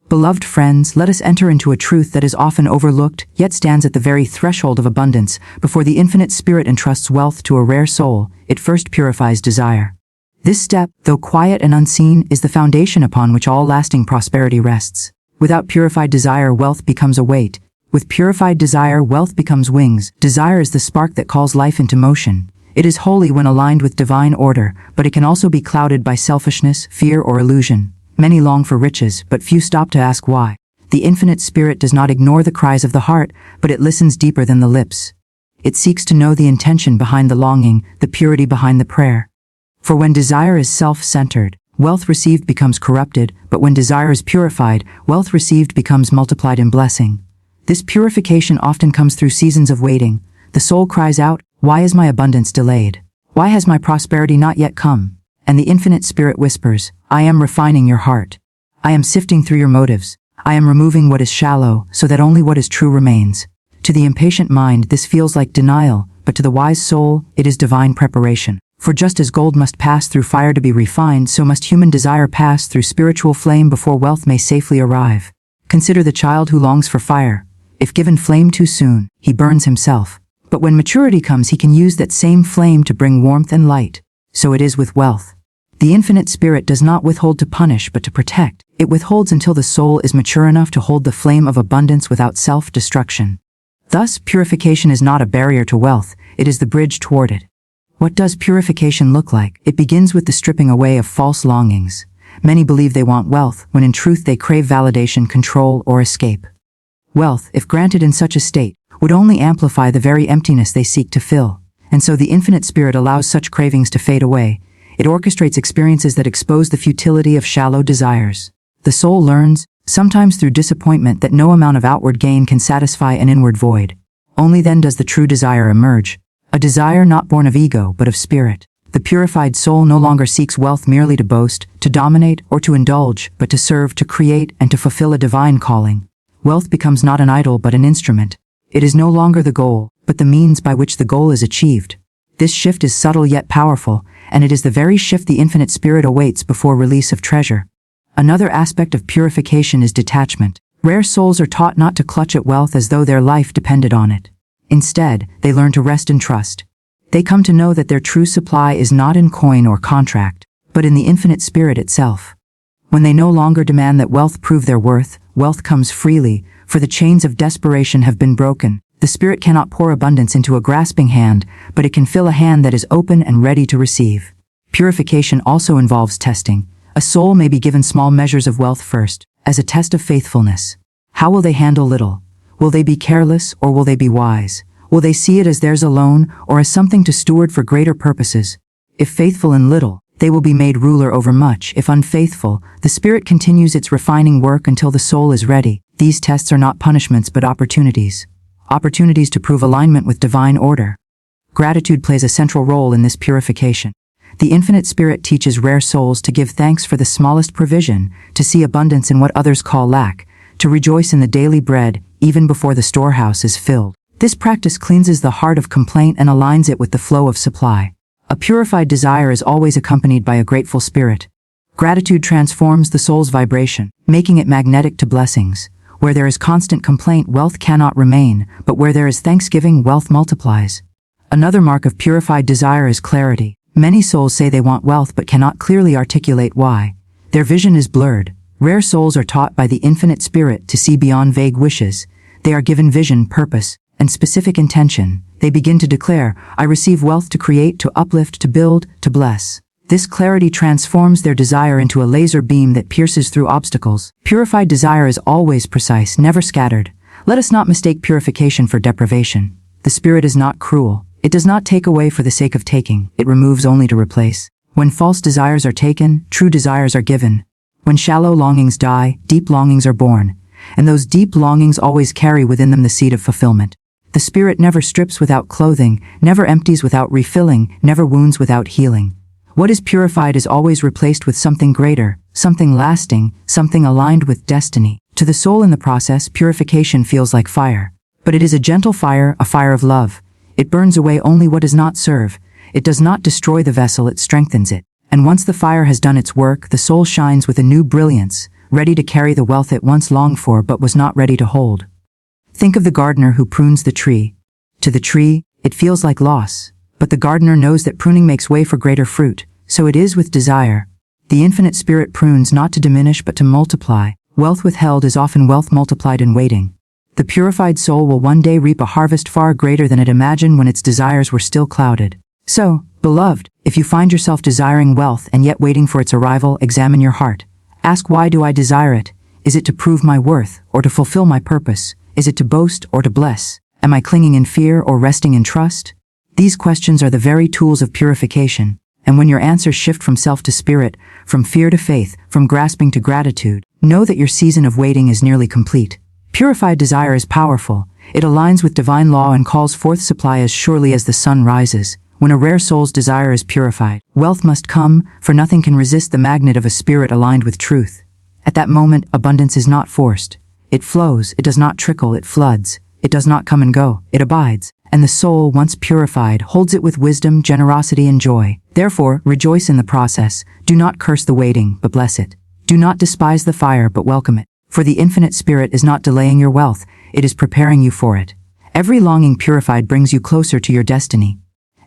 Beloved friends, let us enter into a truth that is often overlooked, yet stands at the very threshold of abundance. Before the infinite spirit entrusts wealth to a rare soul, it first purifies desire. This step, though quiet and unseen, is the foundation upon which all lasting prosperity rests. Without purified desire, wealth becomes a weight. With purified desire, wealth becomes wings. Desire is the spark that calls life into motion. It is holy when aligned with divine order, but it can also be clouded by selfishness, fear, or illusion. Many long for riches, but few stop to ask why. The infinite spirit does not ignore the cries of the heart, but it listens deeper than the lips. It seeks to know the intention behind the longing, the purity behind the prayer. For when desire is self-centered, wealth received becomes corrupted, but when desire is purified, wealth received becomes multiplied in blessing. This purification often comes through seasons of waiting. The soul cries out, "Why is my abundance delayed? Why has my prosperity not yet come?" And the infinite spirit whispers, "I am refining your heart. I am sifting through your motives. I am removing what is shallow, so that only what is true remains." To the impatient mind, this feels like denial, but to the wise soul, it is divine preparation. For just as gold must pass through fire to be refined, so must human desire pass through spiritual flame before wealth may safely arrive. Consider the child who longs for fire. If given flame too soon, he burns himself. But when maturity comes, he can use that same flame to bring warmth and light. So it is with wealth. The infinite spirit does not withhold to punish but to protect. It withholds until the soul is mature enough to hold the flame of abundance without self-destruction. Thus, purification is not a barrier to wealth, it is the bridge toward it. What does purification look like? It begins with the stripping away of false longings. Many believe they want wealth, when in truth they crave validation, control, or escape. Wealth, if granted in such a state, would only amplify the very emptiness they seek to fill. And so the infinite spirit allows such cravings to fade away. It orchestrates experiences that expose the futility of shallow desires. The soul learns, sometimes through disappointment, that no amount of outward gain can satisfy an inward void. Only then does the true desire emerge. A desire not born of ego but of spirit. The purified soul no longer seeks wealth merely to boast, to dominate, or to indulge, but to serve, to create, and to fulfill a divine calling. Wealth becomes not an idol but an instrument. It is no longer the goal, but the means by which the goal is achieved. This shift is subtle yet powerful, and it is the very shift the infinite spirit awaits before release of treasure. Another aspect of purification is detachment. Rare souls are taught not to clutch at wealth as though their life depended on it. Instead, they learn to rest and trust. They come to know that their true supply is not in coin or contract, but in the infinite spirit itself. When they no longer demand that wealth prove their worth, wealth comes freely, for the chains of desperation have been broken. The spirit cannot pour abundance into a grasping hand, but it can fill a hand that is open and ready to receive. Purification also involves testing. A soul may be given small measures of wealth first, as a test of faithfulness. How will they handle little? Will they be careless, or will they be wise? Will they see it as theirs alone, or as something to steward for greater purposes? If faithful in little, they will be made ruler over much. If unfaithful, the spirit continues its refining work until the soul is ready. These tests are not punishments but opportunities. Opportunities to prove alignment with divine order. Gratitude plays a central role in this purification. The infinite spirit teaches rare souls to give thanks for the smallest provision, to see abundance in what others call lack, to rejoice in the daily bread, even before the storehouse is filled. This practice cleanses the heart of complaint and aligns it with the flow of supply. A purified desire is always accompanied by a grateful spirit. Gratitude transforms the soul's vibration, making it magnetic to blessings. Where there is constant complaint, wealth cannot remain, but where there is thanksgiving, wealth multiplies. Another mark of purified desire is clarity. Many souls say they want wealth but cannot clearly articulate why. Their vision is blurred. Rare souls are taught by the infinite spirit to see beyond vague wishes. They are given vision, purpose, and specific intention. They begin to declare, "I receive wealth to create, to uplift, to build, to bless." This clarity transforms their desire into a laser beam that pierces through obstacles. Purified desire is always precise, never scattered. Let us not mistake purification for deprivation. The spirit is not cruel. It does not take away for the sake of taking. It removes only to replace. When false desires are taken, true desires are given. When shallow longings die, deep longings are born. And those deep longings always carry within them the seed of fulfillment. The spirit never strips without clothing, never empties without refilling, never wounds without healing. What is purified is always replaced with something greater, something lasting, something aligned with destiny. To the soul in the process, purification feels like fire. But it is a gentle fire, a fire of love. It burns away only what does not serve. It does not destroy the vessel, it strengthens it. And once the fire has done its work, the soul shines with a new brilliance, ready to carry the wealth it once longed for but was not ready to hold. Think of the gardener who prunes the tree. To the tree, it feels like loss, but the gardener knows that pruning makes way for greater fruit. So it is with desire. The infinite spirit prunes not to diminish but to multiply. Wealth withheld is often wealth multiplied in waiting. The purified soul will one day reap a harvest far greater than it imagined when its desires were still clouded. So, beloved, if you find yourself desiring wealth and yet waiting for its arrival, examine your heart. Ask, why do I desire it? Is it to prove my worth or to fulfill my purpose? Is it to boast or to bless? Am I clinging in fear or resting in trust? These questions are the very tools of purification. And when your answers shift from self to spirit, from fear to faith, from grasping to gratitude, know that your season of waiting is nearly complete. Purified desire is powerful. It aligns with divine law and calls forth supply as surely as the sun rises. When a rare soul's desire is purified, wealth must come, for nothing can resist the magnet of a spirit aligned with truth. At that moment, abundance is not forced. It flows, it does not trickle, it floods. It does not come and go, it abides. And the soul, once purified, holds it with wisdom, generosity, and joy. Therefore, rejoice in the process. Do not curse the waiting, but bless it. Do not despise the fire, but welcome it. For the infinite spirit is not delaying your wealth, it is preparing you for it. Every longing purified brings you closer to your destiny.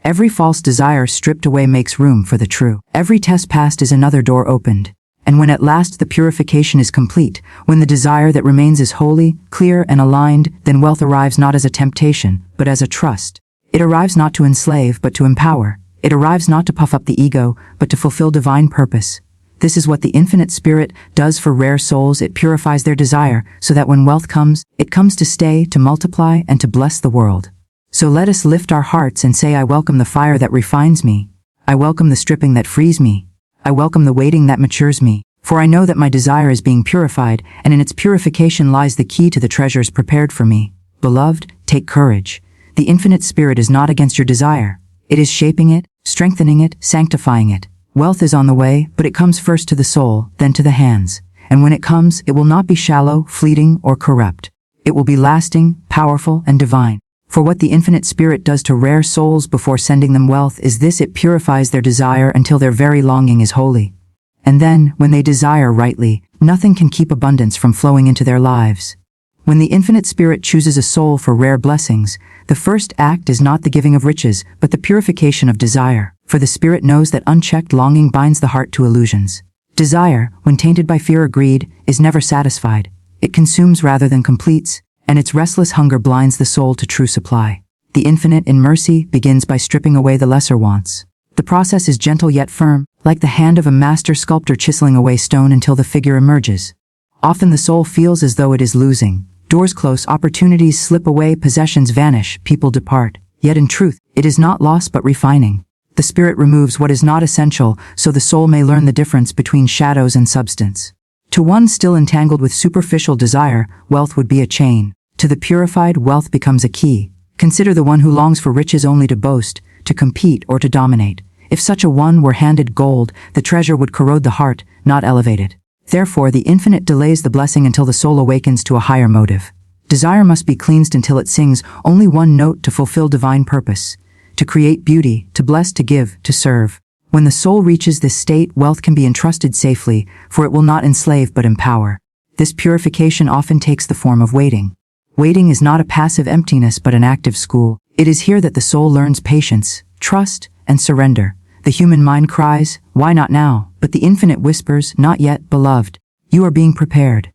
Every false desire stripped away makes room for the true. Every test passed is another door opened. And when at last the purification is complete, when the desire that remains is holy, clear, and aligned, then wealth arrives not as a temptation, but as a trust. It arrives not to enslave, but to empower. It arrives not to puff up the ego, but to fulfill divine purpose. This is what the infinite spirit does for rare souls. It purifies their desire, so that when wealth comes, it comes to stay, to multiply, and to bless the world. So let us lift our hearts and say, I welcome the fire that refines me. I welcome the stripping that frees me. I welcome the waiting that matures me. For I know that my desire is being purified, and in its purification lies the key to the treasures prepared for me. Beloved, take courage. The infinite spirit is not against your desire. It is shaping it, strengthening it, sanctifying it. Wealth is on the way, but it comes first to the soul, then to the hands. And when it comes, it will not be shallow, fleeting, or corrupt. It will be lasting, powerful, and divine. For what the infinite spirit does to rare souls before sending them wealth is this: it purifies their desire until their very longing is holy. And then, when they desire rightly, nothing can keep abundance from flowing into their lives. When the infinite spirit chooses a soul for rare blessings, the first act is not the giving of riches, but the purification of desire. For the spirit knows that unchecked longing binds the heart to illusions. Desire, when tainted by fear or greed, is never satisfied. It consumes rather than completes, and its restless hunger blinds the soul to true supply. The infinite, in mercy, begins by stripping away the lesser wants. The process is gentle yet firm, like the hand of a master sculptor chiseling away stone until the figure emerges. Often the soul feels as though it is losing. Doors close, opportunities slip away, possessions vanish, people depart. Yet in truth, it is not loss but refining. The spirit removes what is not essential, so the soul may learn the difference between shadows and substance. To one still entangled with superficial desire, wealth would be a chain. To the purified, wealth becomes a key. Consider the one who longs for riches only to boast, to compete, or to dominate. If such a one were handed gold, the treasure would corrode the heart, not elevate it. Therefore, the infinite delays the blessing until the soul awakens to a higher motive. Desire must be cleansed until it sings only one note to fulfill divine purpose. To create beauty, to bless, to give, to serve. When the soul reaches this state, wealth can be entrusted safely, for it will not enslave but empower. This purification often takes the form of waiting. Waiting is not a passive emptiness but an active school. It is here that the soul learns patience, trust, and surrender. The human mind cries, "Why not now?" But the infinite whispers, "Not yet, beloved. You are being prepared."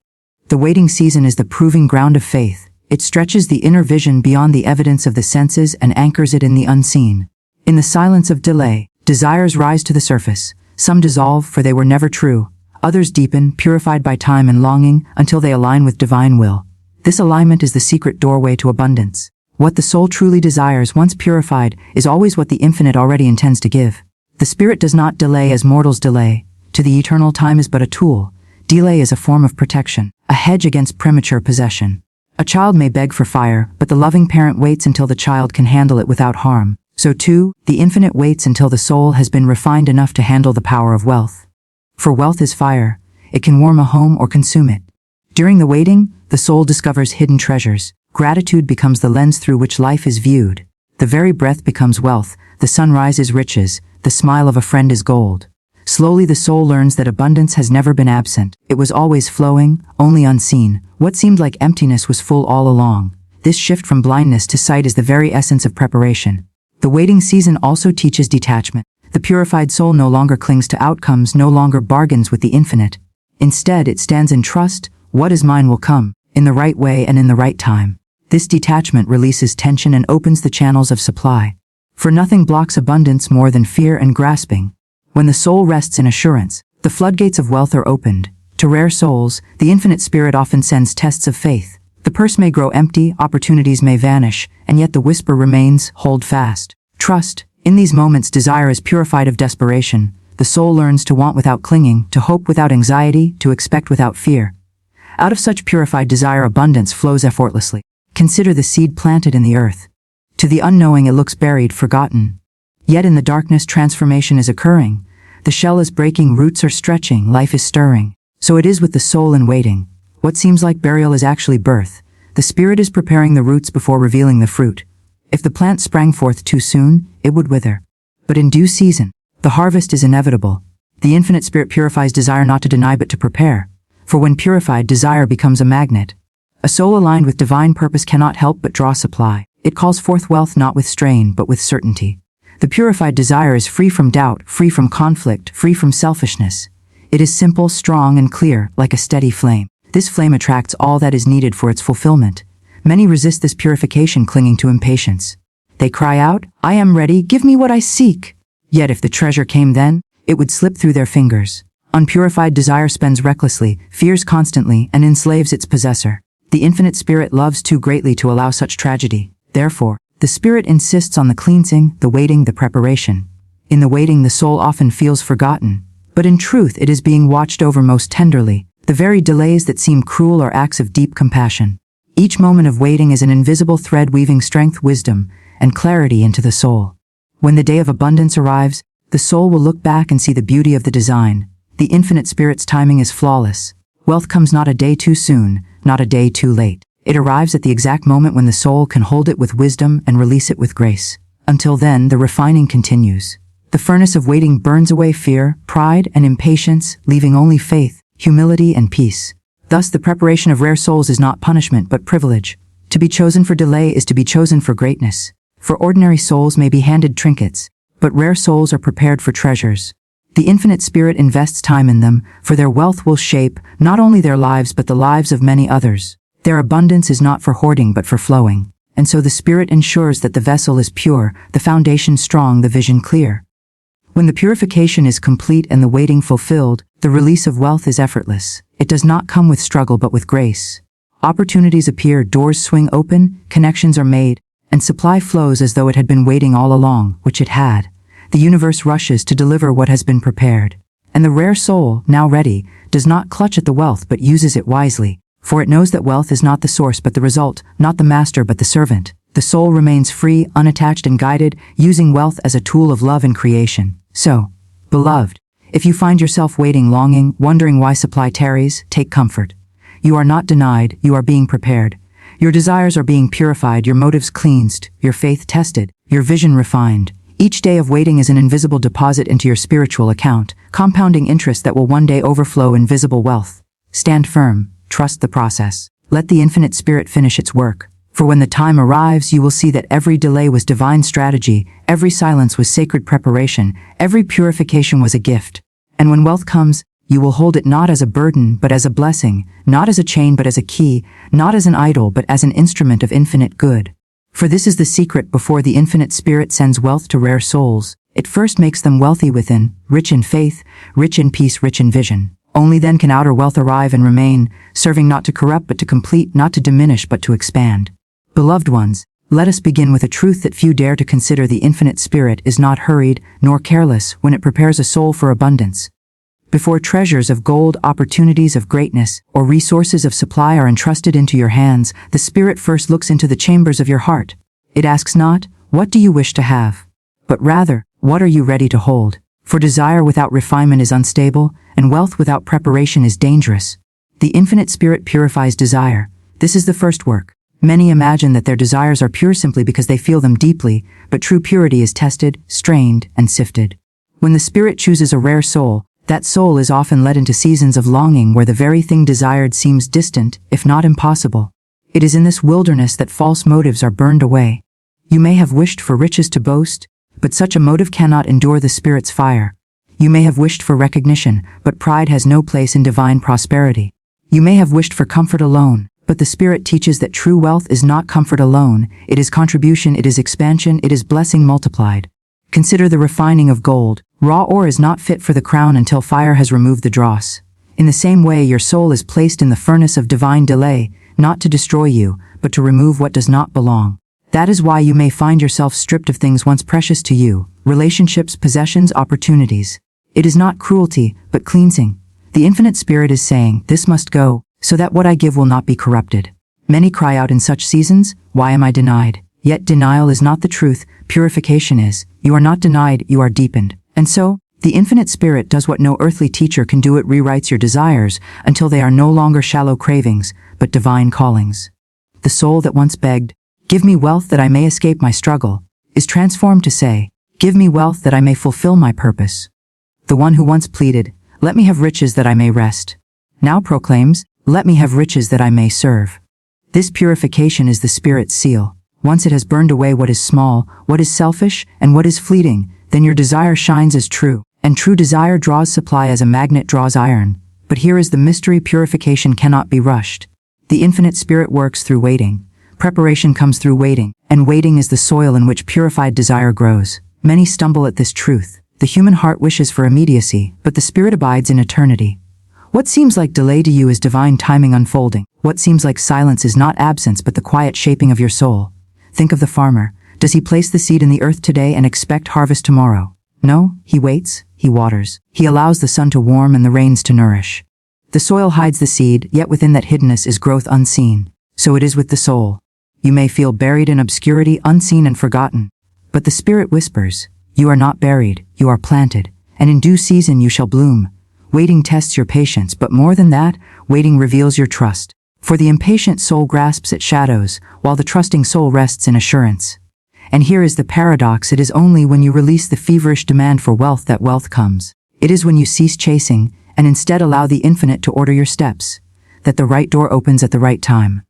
The waiting season is the proving ground of faith. It stretches the inner vision beyond the evidence of the senses and anchors it in the unseen. In the silence of delay, desires rise to the surface. Some dissolve, for they were never true. Others deepen, purified by time and longing, until they align with divine will. This alignment is the secret doorway to abundance. What the soul truly desires, once purified, is always what the infinite already intends to give. The spirit does not delay as mortals delay. To the eternal, time is but a tool. Delay is a form of protection, a hedge against premature possession. A child may beg for fire, but the loving parent waits until the child can handle it without harm. So too, the infinite waits until the soul has been refined enough to handle the power of wealth. For wealth is fire. It can warm a home or consume it. During the waiting, the soul discovers hidden treasures. Gratitude becomes the lens through which life is viewed. The very breath becomes wealth. The sunrise is riches. The smile of a friend is gold. Slowly the soul learns that abundance has never been absent. It was always flowing, only unseen. What seemed like emptiness was full all along. This shift from blindness to sight is the very essence of preparation. The waiting season also teaches detachment. The purified soul no longer clings to outcomes, no longer bargains with the infinite. Instead, it stands in trust. What is mine will come, in the right way and in the right time. This detachment releases tension and opens the channels of supply. For nothing blocks abundance more than fear and grasping. When the soul rests in assurance, the floodgates of wealth are opened. To rare souls, the infinite spirit often sends tests of faith. The purse may grow empty, opportunities may vanish, and yet the whisper remains, hold fast. Trust. In these moments, desire is purified of desperation. The soul learns to want without clinging, to hope without anxiety, to expect without fear. Out of such purified desire, abundance flows effortlessly. Consider the seed planted in the earth. To the unknowing, it looks buried, forgotten. Yet in the darkness, transformation is occurring. The shell is breaking, roots are stretching, life is stirring. So it is with the soul in waiting. What seems like burial is actually birth. The spirit is preparing the roots before revealing the fruit. If the plant sprang forth too soon, it would wither. But in due season, the harvest is inevitable. The infinite spirit purifies desire not to deny but to prepare. For when purified, desire becomes a magnet. A soul aligned with divine purpose cannot help but draw supply. It calls forth wealth not with strain but with certainty. The purified desire is free from doubt, free from conflict, free from selfishness. It is simple, strong, and clear, like a steady flame. This flame attracts all that is needed for its fulfillment. Many resist this purification, clinging to impatience. They cry out, I am ready, give me what I seek. Yet if the treasure came then, it would slip through their fingers. Unpurified desire spends recklessly, fears constantly, and enslaves its possessor. The infinite spirit loves too greatly to allow such tragedy. Therefore, the spirit insists on the cleansing, the waiting, the preparation. In the waiting, the soul often feels forgotten. But in truth, it is being watched over most tenderly. The very delays that seem cruel are acts of deep compassion. Each moment of waiting is an invisible thread weaving strength, wisdom, and clarity into the soul. When the day of abundance arrives, the soul will look back and see the beauty of the design. The infinite spirit's timing is flawless. Wealth comes not a day too soon, not a day too late. It arrives at the exact moment when the soul can hold it with wisdom and release it with grace. Until then, the refining continues. The furnace of waiting burns away fear, pride, and impatience, leaving only faith, humility, and peace. Thus, the preparation of rare souls is not punishment but privilege. To be chosen for delay is to be chosen for greatness. For ordinary souls may be handed trinkets, but rare souls are prepared for treasures. The infinite spirit invests time in them, for their wealth will shape not only their lives but the lives of many others. Their abundance is not for hoarding but for flowing. And so the spirit ensures that the vessel is pure, the foundation strong, the vision clear. When the purification is complete and the waiting fulfilled, the release of wealth is effortless. It does not come with struggle but with grace. Opportunities appear, doors swing open, connections are made, and supply flows as though it had been waiting all along, which it had. The universe rushes to deliver what has been prepared. And the rare soul, now ready, does not clutch at the wealth but uses it wisely. For it knows that wealth is not the source but the result, not the master but the servant. The soul remains free, unattached, and guided, using wealth as a tool of love and creation. So, beloved, if you find yourself waiting, longing, wondering why supply tarries, take comfort. You are not denied, you are being prepared. Your desires are being purified, your motives cleansed, your faith tested, your vision refined. Each day of waiting is an invisible deposit into your spiritual account, compounding interest that will one day overflow in visible wealth. Stand firm, trust the process. Let the infinite spirit finish its work. For when the time arrives, you will see that every delay was divine strategy, every silence was sacred preparation, every purification was a gift. And when wealth comes, you will hold it not as a burden but as a blessing, not as a chain but as a key, not as an idol but as an instrument of infinite good. For this is the secret: before the infinite spirit sends wealth to rare souls, it first makes them wealthy within, rich in faith, rich in peace, rich in vision. Only then can outer wealth arrive and remain, serving not to corrupt but to complete, not to diminish but to expand. Beloved ones, let us begin with a truth that few dare to consider: the infinite spirit is not hurried nor careless when it prepares a soul for abundance. Before treasures of gold, opportunities of greatness, or resources of supply are entrusted into your hands, the Spirit first looks into the chambers of your heart. It asks not, what do you wish to have? But rather, what are you ready to hold? For desire without refinement is unstable, and wealth without preparation is dangerous. The infinite Spirit purifies desire. This is the first work. Many imagine that their desires are pure simply because they feel them deeply, but true purity is tested, strained, and sifted. When the spirit chooses a rare soul, that soul is often led into seasons of longing where the very thing desired seems distant, if not impossible. It is in this wilderness that false motives are burned away. You may have wished for riches to boast, but such a motive cannot endure the Spirit's fire. You may have wished for recognition, but pride has no place in divine prosperity. You may have wished for comfort alone, but the Spirit teaches that true wealth is not comfort alone, it is contribution, it is expansion, it is blessing multiplied. Consider the refining of gold. Raw ore is not fit for the crown until fire has removed the dross. In the same way, your soul is placed in the furnace of divine delay, not to destroy you, but to remove what does not belong. That is why you may find yourself stripped of things once precious to you, relationships, possessions, opportunities. It is not cruelty, but cleansing. The Infinite Spirit is saying, this must go, so that what I give will not be corrupted. Many cry out in such seasons, why am I denied? Yet denial is not the truth, purification is. You are not denied, you are deepened. And so, the Infinite Spirit does what no earthly teacher can do. It rewrites your desires until they are no longer shallow cravings, but divine callings. The soul that once begged, give me wealth that I may escape my struggle, is transformed to say, give me wealth that I may fulfill my purpose. The one who once pleaded, let me have riches that I may rest, now proclaims, let me have riches that I may serve. This purification is the Spirit's seal. Once it has burned away what is small, what is selfish, and what is fleeting, then your desire shines as true, and true desire draws supply as a magnet draws iron. But here is the mystery: purification cannot be rushed. The Infinite Spirit works through waiting. Preparation comes through waiting, and waiting is the soil in which purified desire grows. Many stumble at this truth. The human heart wishes for immediacy, but the Spirit abides in eternity. What seems like delay to you is divine timing unfolding. What seems like silence is not absence but the quiet shaping of your soul. Think of the farmer. Does he place the seed in the earth today and expect harvest tomorrow? No, he waits, he waters. He allows the sun to warm and the rains to nourish. The soil hides the seed, yet within that hiddenness is growth unseen. So it is with the soul. You may feel buried in obscurity, unseen and forgotten. But the Spirit whispers, you are not buried, you are planted, and in due season you shall bloom. Waiting tests your patience, but more than that, waiting reveals your trust. For the impatient soul grasps at shadows, while the trusting soul rests in assurance. And here is the paradox: it is only when you release the feverish demand for wealth that wealth comes. It is when you cease chasing, and instead allow the infinite to order your steps, that the right door opens at the right time.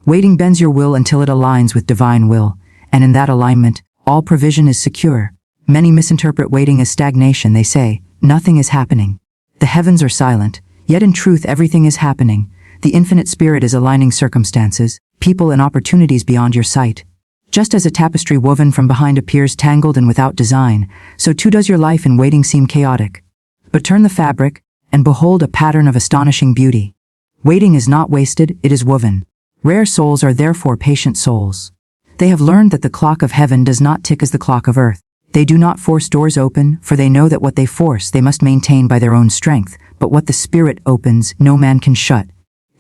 Waiting bends your will until it aligns with divine will, and in that alignment, all provision is secure. Many misinterpret waiting as stagnation. They say, nothing is happening. The heavens are silent, yet in truth everything is happening. The Infinite Spirit is aligning circumstances, people and opportunities beyond your sight. Just as a tapestry woven from behind appears tangled and without design, so too does your life in waiting seem chaotic. But turn the fabric, and behold a pattern of astonishing beauty. Waiting is not wasted, it is woven. Rare souls are therefore patient souls. They have learned that the clock of heaven does not tick as the clock of earth. They do not force doors open, for they know that what they force they must maintain by their own strength, but what the Spirit opens no man can shut.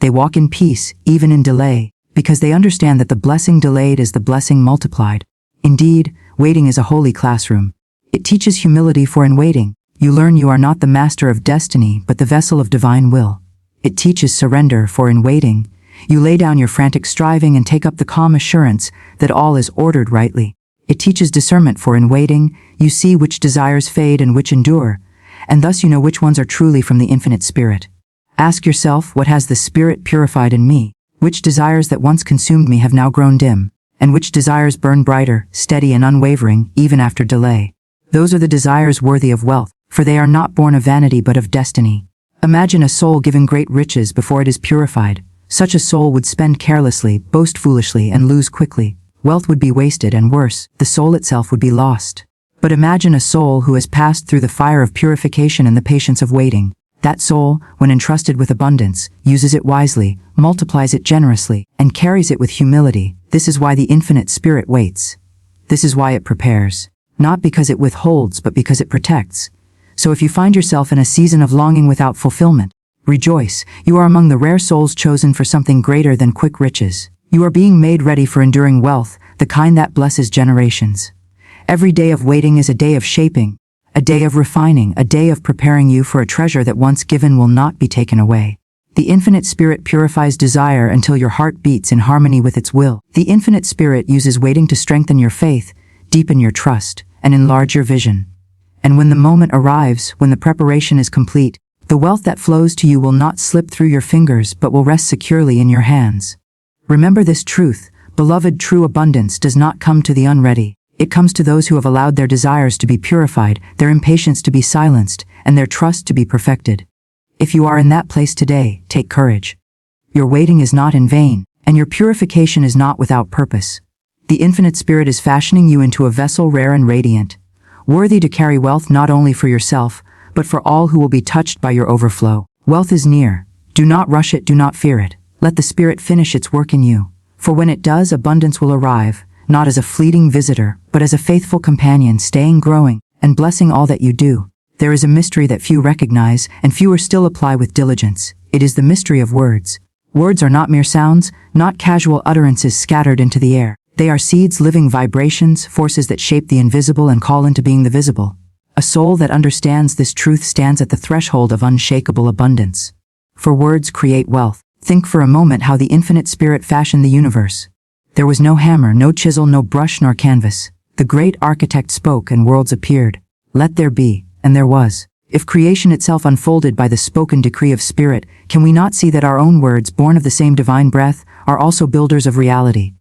They walk in peace, even in delay, because they understand that the blessing delayed is the blessing multiplied. Indeed, waiting is a holy classroom. It teaches humility, for in waiting, you learn you are not the master of destiny but the vessel of divine will. It teaches surrender, for in waiting, you lay down your frantic striving and take up the calm assurance that all is ordered rightly. It teaches discernment, for in waiting, you see which desires fade and which endure, and thus you know which ones are truly from the Infinite Spirit. Ask yourself, what has the Spirit purified in me? Which desires that once consumed me have now grown dim, and which desires burn brighter, steady and unwavering, even after delay? Those are the desires worthy of wealth, for they are not born of vanity but of destiny. Imagine a soul given great riches before it is purified. Such a soul would spend carelessly, boast foolishly, and lose quickly. Wealth would be wasted, and worse, the soul itself would be lost. But imagine a soul who has passed through the fire of purification and the patience of waiting. That soul, when entrusted with abundance, uses it wisely, multiplies it generously, and carries it with humility. This is why the Infinite Spirit waits. This is why it prepares. Not because it withholds, but because it protects. So if you find yourself in a season of longing without fulfillment, rejoice, you are among the rare souls chosen for something greater than quick riches. You are being made ready for enduring wealth, the kind that blesses generations. Every day of waiting is a day of shaping, a day of refining, a day of preparing you for a treasure that once given will not be taken away. The Infinite Spirit purifies desire until your heart beats in harmony with its will. The Infinite Spirit uses waiting to strengthen your faith, deepen your trust, and enlarge your vision. And when the moment arrives, when the preparation is complete, the wealth that flows to you will not slip through your fingers but will rest securely in your hands. Remember this truth, beloved. True abundance does not come to the unready. It comes to those who have allowed their desires to be purified, their impatience to be silenced, and their trust to be perfected. If you are in that place today, take courage. Your waiting is not in vain, and your purification is not without purpose. The Infinite Spirit is fashioning you into a vessel rare and radiant, worthy to carry wealth not only for yourself, but for all who will be touched by your overflow. Wealth is near. Do not rush it, do not fear it. Let the Spirit finish its work in you. For when it does, abundance will arrive, not as a fleeting visitor, but as a faithful companion, staying, growing, and blessing all that you do. There is a mystery that few recognize, and fewer still apply with diligence. It is the mystery of words. Words are not mere sounds, not casual utterances scattered into the air. They are seeds, living vibrations, forces that shape the invisible and call into being the visible. A soul that understands this truth stands at the threshold of unshakable abundance. For words create wealth. Think for a moment how the Infinite Spirit fashioned the universe. There was no hammer, no chisel, no brush nor canvas. The great architect spoke and worlds appeared. Let there be, and there was. If creation itself unfolded by the spoken decree of Spirit, can we not see that our own words, born of the same divine breath, are also builders of reality?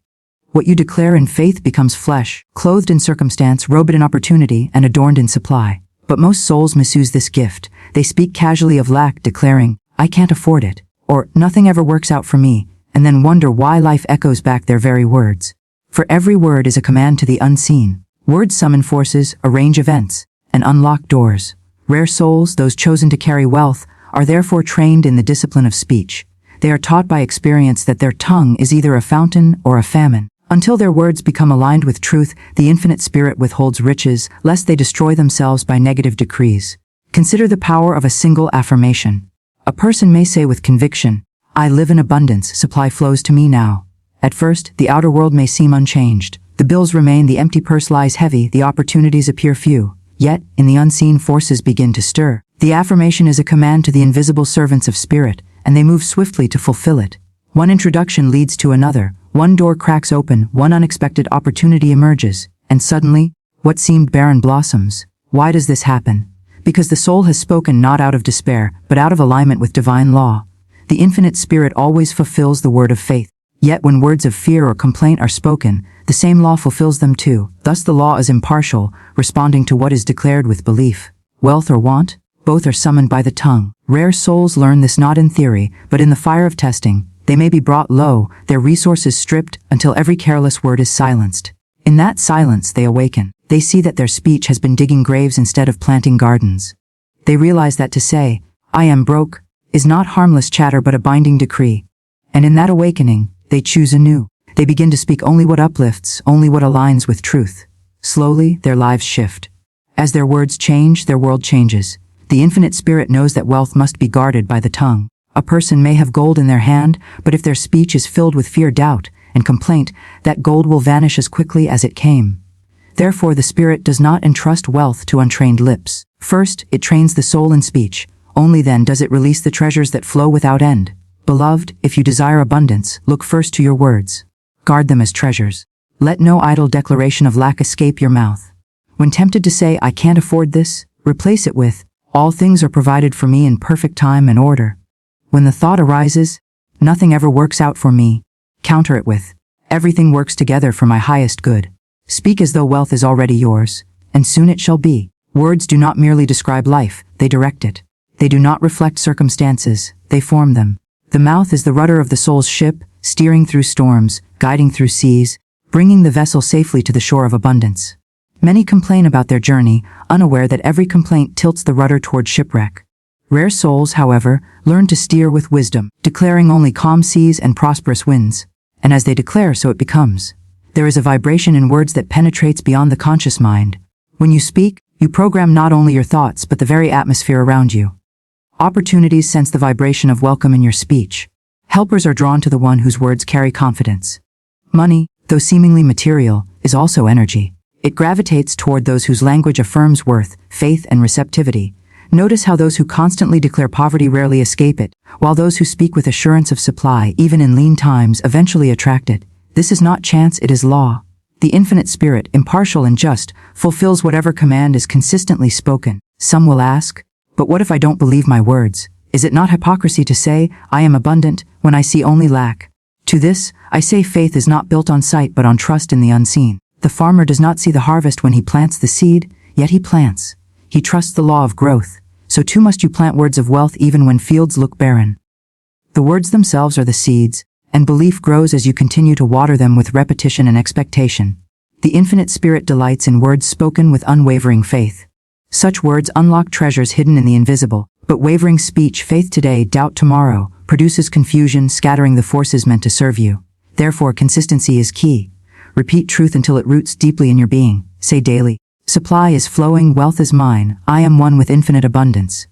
What you declare in faith becomes flesh, clothed in circumstance, robed in opportunity, and adorned in supply. But most souls misuse this gift. They speak casually of lack, declaring, "I can't afford it," or "Nothing ever works out for me," and then wonder why life echoes back their very words. For every word is a command to the unseen. Words summon forces, arrange events, and unlock doors. Rare souls, those chosen to carry wealth, are therefore trained in the discipline of speech. They are taught by experience that their tongue is either a fountain or a famine. Until their words become aligned with truth, the Infinite Spirit withholds riches, lest they destroy themselves by negative decrees. Consider the power of a single affirmation. A person may say with conviction, "I live in abundance, supply flows to me now." At first, the outer world may seem unchanged. The bills remain, the empty purse lies heavy, the opportunities appear few. Yet, in the unseen, forces begin to stir. The affirmation is a command to the invisible servants of Spirit, and they move swiftly to fulfill it. One introduction leads to another. One door cracks open, one unexpected opportunity emerges, and suddenly, what seemed barren blossoms. Why does this happen? Because the soul has spoken not out of despair, but out of alignment with divine law. The Infinite Spirit always fulfills the word of faith. Yet when words of fear or complaint are spoken, the same law fulfills them too. Thus the law is impartial, responding to what is declared with belief. Wealth or want, both are summoned by the tongue. Rare souls learn this not in theory, but in the fire of testing. They may be brought low, their resources stripped, until every careless word is silenced. In that silence they awaken. They see that their speech has been digging graves instead of planting gardens. They realize that to say, "I am broke," is not harmless chatter but a binding decree. And in that awakening, they choose anew. They begin to speak only what uplifts, only what aligns with truth. Slowly, their lives shift. As their words change, their world changes. The Infinite Spirit knows that wealth must be guarded by the tongue. A person may have gold in their hand, but if their speech is filled with fear, doubt, and complaint, that gold will vanish as quickly as it came. Therefore, the Spirit does not entrust wealth to untrained lips. First, it trains the soul in speech. Only then does it release the treasures that flow without end. Beloved, if you desire abundance, look first to your words. Guard them as treasures. Let no idle declaration of lack escape your mouth. When tempted to say, "I can't afford this," replace it with, "All things are provided for me in perfect time and order." When the thought arises, "Nothing ever works out for me," counter it with, "Everything works together for my highest good." Speak as though wealth is already yours, and soon it shall be. Words do not merely describe life, they direct it. They do not reflect circumstances, they form them. The mouth is the rudder of the soul's ship, steering through storms, guiding through seas, bringing the vessel safely to the shore of abundance. Many complain about their journey, unaware that every complaint tilts the rudder toward shipwreck. Rare souls, however, learn to steer with wisdom, declaring only calm seas and prosperous winds. And as they declare, so it becomes. There is a vibration in words that penetrates beyond the conscious mind. When you speak, you program not only your thoughts but the very atmosphere around you. Opportunities sense the vibration of welcome in your speech. Helpers are drawn to the one whose words carry confidence. Money, though seemingly material, is also energy. It gravitates toward those whose language affirms worth, faith, and receptivity. Notice how those who constantly declare poverty rarely escape it, while those who speak with assurance of supply, even in lean times, eventually attract it. This is not chance, it is law. The infinite spirit, impartial and just, fulfills whatever command is consistently spoken. Some will ask, but what if I don't believe my words? Is it not hypocrisy to say, I am abundant, when I see only lack? To this, I say faith is not built on sight but on trust in the unseen. The farmer does not see the harvest when he plants the seed, yet he plants. He trusts the law of growth. So too must you plant words of wealth even when fields look barren. The words themselves are the seeds, and belief grows as you continue to water them with repetition and expectation. The infinite spirit delights in words spoken with unwavering faith. Such words unlock treasures hidden in the invisible, but wavering speech, faith today, doubt tomorrow, produces confusion, scattering the forces meant to serve you. Therefore, consistency is key. Repeat truth until it roots deeply in your being. Say daily, supply is flowing, wealth is mine, I am one with infinite abundance.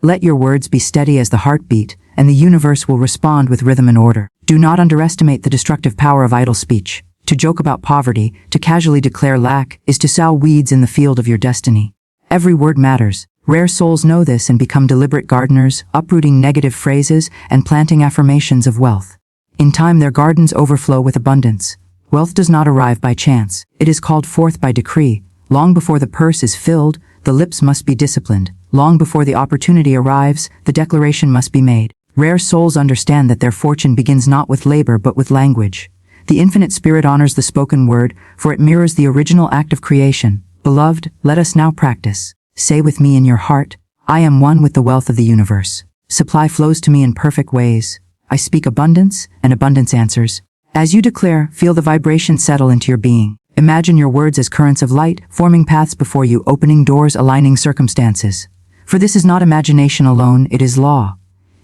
Let your words be steady as the heartbeat, and the universe will respond with rhythm and order. Do not underestimate the destructive power of idle speech. To joke about poverty, to casually declare lack, is to sow weeds in the field of your destiny. Every word matters. Rare souls know this and become deliberate gardeners, uprooting negative phrases and planting affirmations of wealth. In time their gardens overflow with abundance. Wealth does not arrive by chance. It is called forth by decree. Long before the purse is filled, the lips must be disciplined. Long before the opportunity arrives, the declaration must be made. Rare souls understand that their fortune begins not with labor but with language. The infinite spirit honors the spoken word, for it mirrors the original act of creation. Beloved, let us now practice. Say with me in your heart, I am one with the wealth of the universe. Supply flows to me in perfect ways. I speak abundance, and abundance answers. As you declare, feel the vibration settle into your being. Imagine your words as currents of light, forming paths before you, opening doors, aligning circumstances. For this is not imagination alone, it is law.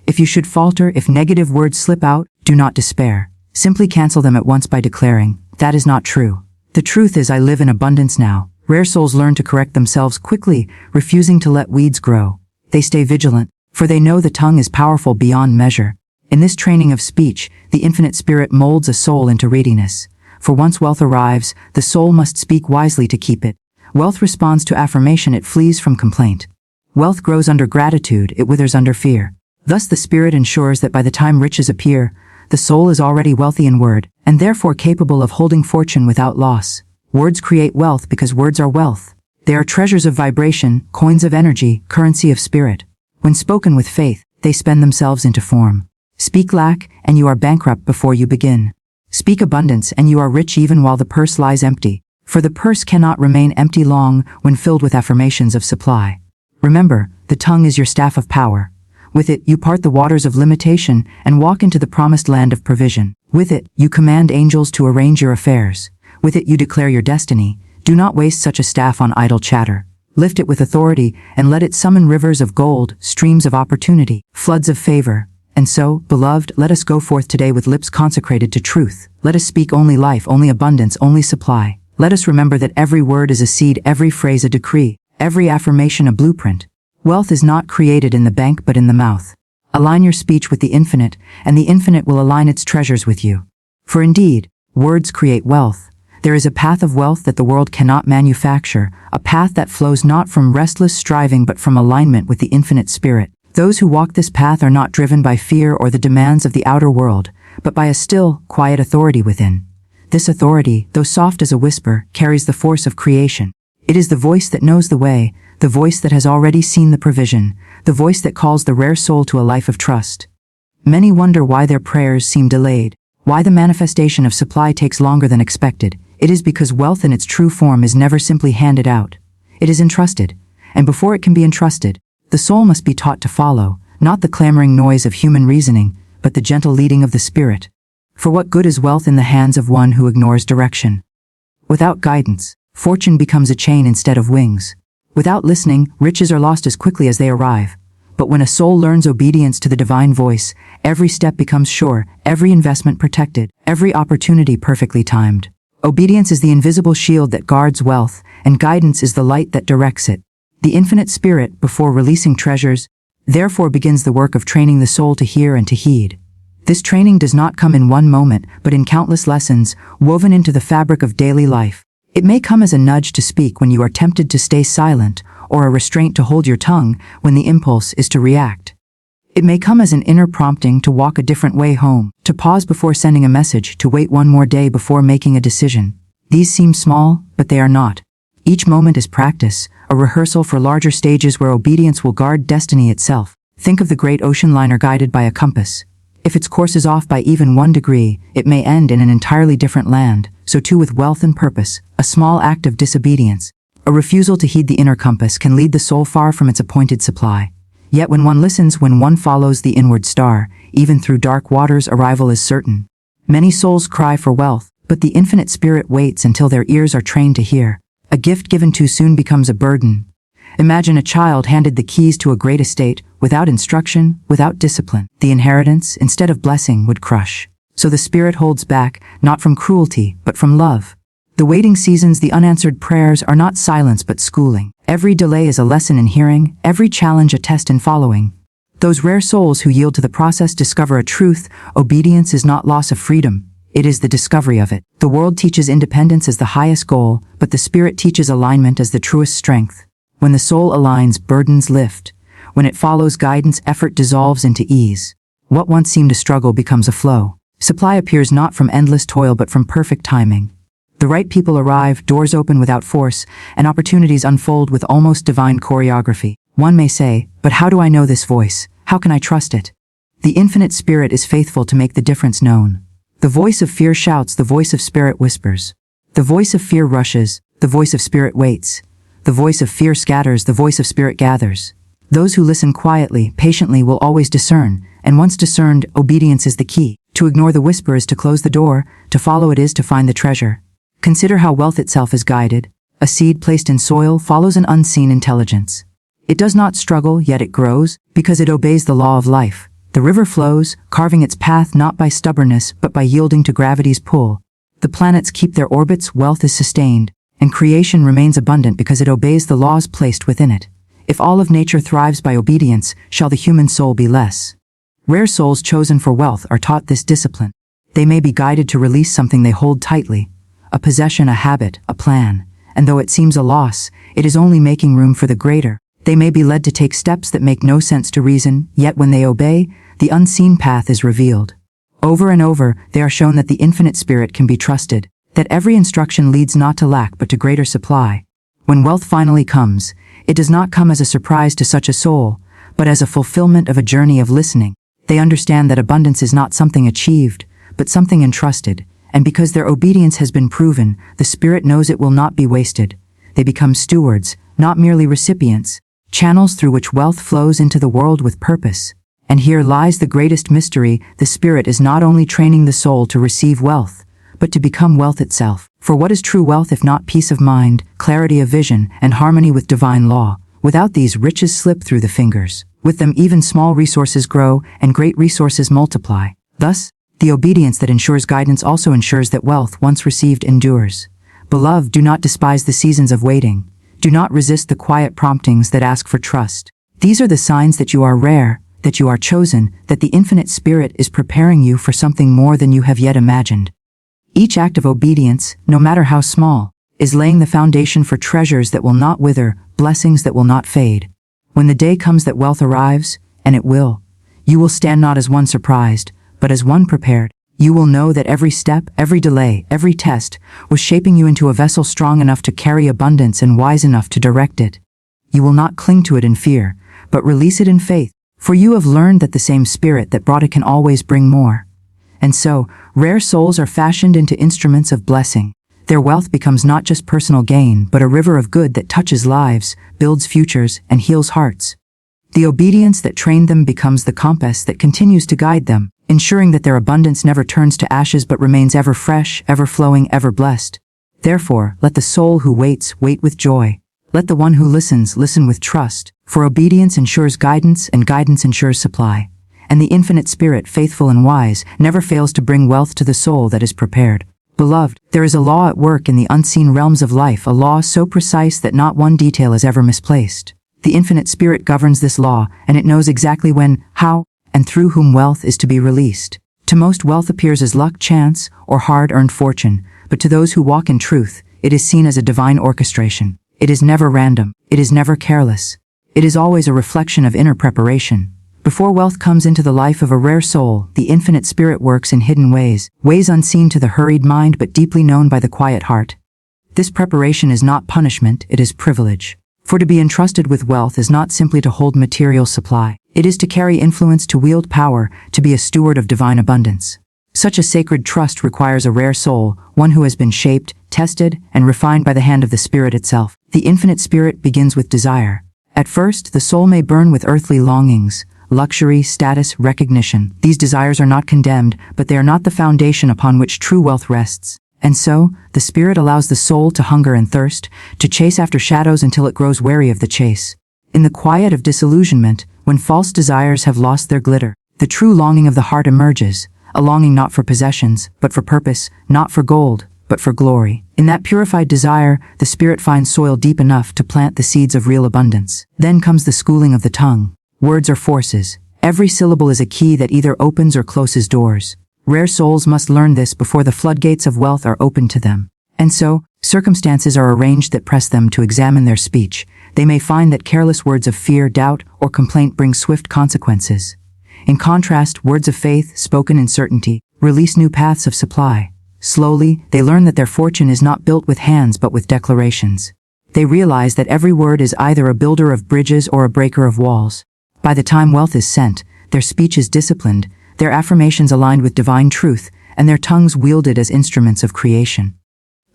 If you should falter, if negative words slip out, do not despair. Simply cancel them at once by declaring, that is not true. The truth is I live in abundance now. Rare souls learn to correct themselves quickly, refusing to let weeds grow. They stay vigilant, for they know the tongue is powerful beyond measure. In this training of speech, the infinite spirit molds a soul into readiness. For once wealth arrives, the soul must speak wisely to keep it. Wealth responds to affirmation, it flees from complaint. Wealth grows under gratitude, it withers under fear. Thus the spirit ensures that by the time riches appear, the soul is already wealthy in word, and therefore capable of holding fortune without loss. Words create wealth because words are wealth. They are treasures of vibration, coins of energy, currency of spirit. When spoken with faith, they spend themselves into form. Speak lack, and you are bankrupt before you begin. Speak abundance, and you are rich even while the purse lies empty. For the purse cannot remain empty long when filled with affirmations of supply. Remember, the tongue is your staff of power. With it, you part the waters of limitation and walk into the promised land of provision. With it, you command angels to arrange your affairs. With it, you declare your destiny. Do not waste such a staff on idle chatter. Lift it with authority and let it summon rivers of gold, streams of opportunity, floods of favor. And so, beloved, let us go forth today with lips consecrated to truth. Let us speak only life, only abundance, only supply. Let us remember that every word is a seed, every phrase a decree, every affirmation a blueprint. Wealth is not created in the bank but in the mouth. Align your speech with the infinite, and the infinite will align its treasures with you. For indeed, words create wealth. There is a path of wealth that the world cannot manufacture, a path that flows not from restless striving but from alignment with the infinite spirit. Those who walk this path are not driven by fear or the demands of the outer world, but by a still, quiet authority within. This authority, though soft as a whisper, carries the force of creation. It is the voice that knows the way, the voice that has already seen the provision, the voice that calls the rare soul to a life of trust. Many wonder why their prayers seem delayed, why the manifestation of supply takes longer than expected. It is because wealth in its true form is never simply handed out. It is entrusted, and before it can be entrusted, the soul must be taught to follow, not the clamoring noise of human reasoning, but the gentle leading of the spirit. For what good is wealth in the hands of one who ignores direction? Without guidance, fortune becomes a chain instead of wings. Without listening, riches are lost as quickly as they arrive. But when a soul learns obedience to the divine voice, every step becomes sure, every investment protected, every opportunity perfectly timed. Obedience is the invisible shield that guards wealth, and guidance is the light that directs it. The infinite spirit, before releasing treasures, therefore begins the work of training the soul to hear and to heed. This training does not come in one moment, but in countless lessons, woven into the fabric of daily life. It may come as a nudge to speak when you are tempted to stay silent, or a restraint to hold your tongue when the impulse is to react. It may come as an inner prompting to walk a different way home, to pause before sending a message, to wait one more day before making a decision. These seem small, but they are not. Each moment is practice, a rehearsal for larger stages where obedience will guard destiny itself. Think of the great ocean liner guided by a compass. If its course is off by even 1 degree, it may end in an entirely different land. So too with wealth and purpose, a small act of disobedience, a refusal to heed the inner compass can lead the soul far from its appointed supply. Yet when one listens, when one follows the inward star, even through dark waters arrival is certain. Many souls cry for wealth, but the infinite spirit waits until their ears are trained to hear. A gift given too soon becomes a burden. Imagine a child handed the keys to a great estate, without instruction, without discipline. The inheritance, instead of blessing, would crush. So the spirit holds back, not from cruelty, but from love. The waiting seasons, the unanswered prayers are not silence but schooling. Every delay is a lesson in hearing, every challenge a test in following. Those rare souls who yield to the process discover a truth: obedience is not loss of freedom, it is the discovery of it. The world teaches independence as the highest goal, but the spirit teaches alignment as the truest strength. When the soul aligns, burdens lift. When it follows guidance, effort dissolves into ease. What once seemed a struggle becomes a flow. Supply appears not from endless toil but from perfect timing. The right people arrive, doors open without force, and opportunities unfold with almost divine choreography. One may say, but how do I know this voice? How can I trust it? The infinite spirit is faithful to make the difference known. The voice of fear shouts, the voice of spirit whispers. The voice of fear rushes, the voice of spirit waits. The voice of fear scatters, the voice of spirit gathers. Those who listen quietly, patiently will always discern, and once discerned, obedience is the key. To ignore the whisper is to close the door, to follow it is to find the treasure. Consider how wealth itself is guided. A seed placed in soil follows an unseen intelligence. It does not struggle, yet it grows, because it obeys the law of life. The river flows, carving its path not by stubbornness but by yielding to gravity's pull. The planets keep their orbits, wealth is sustained, and creation remains abundant because it obeys the laws placed within it. If all of nature thrives by obedience, shall the human soul be less? Rare souls chosen for wealth are taught this discipline. They may be guided to release something they hold tightly, a possession, a habit, a plan, and though it seems a loss, it is only making room for the greater. They may be led to take steps that make no sense to reason, yet when they obey, the unseen path is revealed. Over and over, they are shown that the infinite spirit can be trusted, that every instruction leads not to lack but to greater supply. When wealth finally comes, it does not come as a surprise to such a soul, but as a fulfillment of a journey of listening. They understand that abundance is not something achieved, but something entrusted, and because their obedience has been proven, the spirit knows it will not be wasted. They become stewards, not merely recipients, channels through which wealth flows into the world with purpose. And here lies the greatest mystery: the spirit is not only training the soul to receive wealth, but to become wealth itself. For what is true wealth if not peace of mind, clarity of vision, and harmony with divine law? Without these, riches slip through the fingers. With them, even small resources grow, and great resources multiply. Thus, the obedience that ensures guidance also ensures that wealth once received endures. Beloved, do not despise the seasons of waiting. Do not resist the quiet promptings that ask for trust. These are the signs that you are rare, that you are chosen, that the infinite spirit is preparing you for something more than you have yet imagined. Each act of obedience, no matter how small, is laying the foundation for treasures that will not wither, blessings that will not fade. When the day comes that wealth arrives, and it will, you will stand not as one surprised, but as one prepared. You will know that every step, every delay, every test was shaping you into a vessel strong enough to carry abundance and wise enough to direct it. You will not cling to it in fear, but release it in faith, for you have learned that the same spirit that brought it can always bring more. And so, rare souls are fashioned into instruments of blessing. Their wealth becomes not just personal gain, but a river of good that touches lives, builds futures, and heals hearts. The obedience that trained them becomes the compass that continues to guide them, ensuring that their abundance never turns to ashes but remains ever fresh, ever flowing, ever blessed. Therefore, let the soul who waits, wait with joy. Let the one who listens, listen with trust, for obedience ensures guidance, and guidance ensures supply. And the infinite spirit, faithful and wise, never fails to bring wealth to the soul that is prepared. Beloved, there is a law at work in the unseen realms of life, a law so precise that not one detail is ever misplaced. The infinite spirit governs this law, and it knows exactly when, how, and through whom wealth is to be released. To most, wealth appears as luck, chance, or hard-earned fortune, but to those who walk in truth, it is seen as a divine orchestration. It is never random. It is never careless. It is always a reflection of inner preparation. Before wealth comes into the life of a rare soul, the infinite spirit works in hidden ways, ways unseen to the hurried mind but deeply known by the quiet heart. This preparation is not punishment, it is privilege. For to be entrusted with wealth is not simply to hold material supply. It is to carry influence, to wield power, to be a steward of divine abundance. Such a sacred trust requires a rare soul, one who has been shaped, tested, and refined by the hand of the Spirit itself. The infinite Spirit begins with desire. At first, the soul may burn with earthly longings, luxury, status, recognition. These desires are not condemned, but they are not the foundation upon which true wealth rests. And so, the Spirit allows the soul to hunger and thirst, to chase after shadows until it grows weary of the chase. In the quiet of disillusionment, when false desires have lost their glitter, the true longing of the heart emerges, a longing not for possessions, but for purpose, not for gold, but for glory. In that purified desire, the Spirit finds soil deep enough to plant the seeds of real abundance. Then comes the schooling of the tongue. Words are forces. Every syllable is a key that either opens or closes doors. Rare souls must learn this before the floodgates of wealth are opened to them. And so, circumstances are arranged that press them to examine their speech. They may find that careless words of fear, doubt, or complaint bring swift consequences. In contrast, words of faith, spoken in certainty, release new paths of supply. Slowly, they learn that their fortune is not built with hands but with declarations. They realize that every word is either a builder of bridges or a breaker of walls. By the time wealth is sent, their speech is disciplined, their affirmations aligned with divine truth, and their tongues wielded as instruments of creation.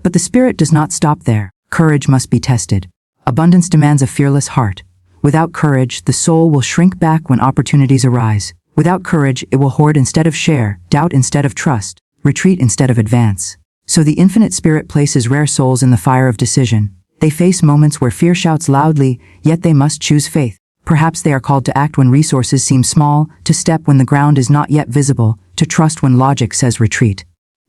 But the Spirit does not stop there. Courage must be tested. Abundance demands a fearless heart. Without courage, the soul will shrink back when opportunities arise. Without courage, it will hoard instead of share, doubt instead of trust, retreat instead of advance. So the infinite Spirit places rare souls in the fire of decision. They face moments where fear shouts loudly, yet they must choose faith. Perhaps they are called to act when resources seem small, to step when the ground is not yet visible, to trust when logic says retreat.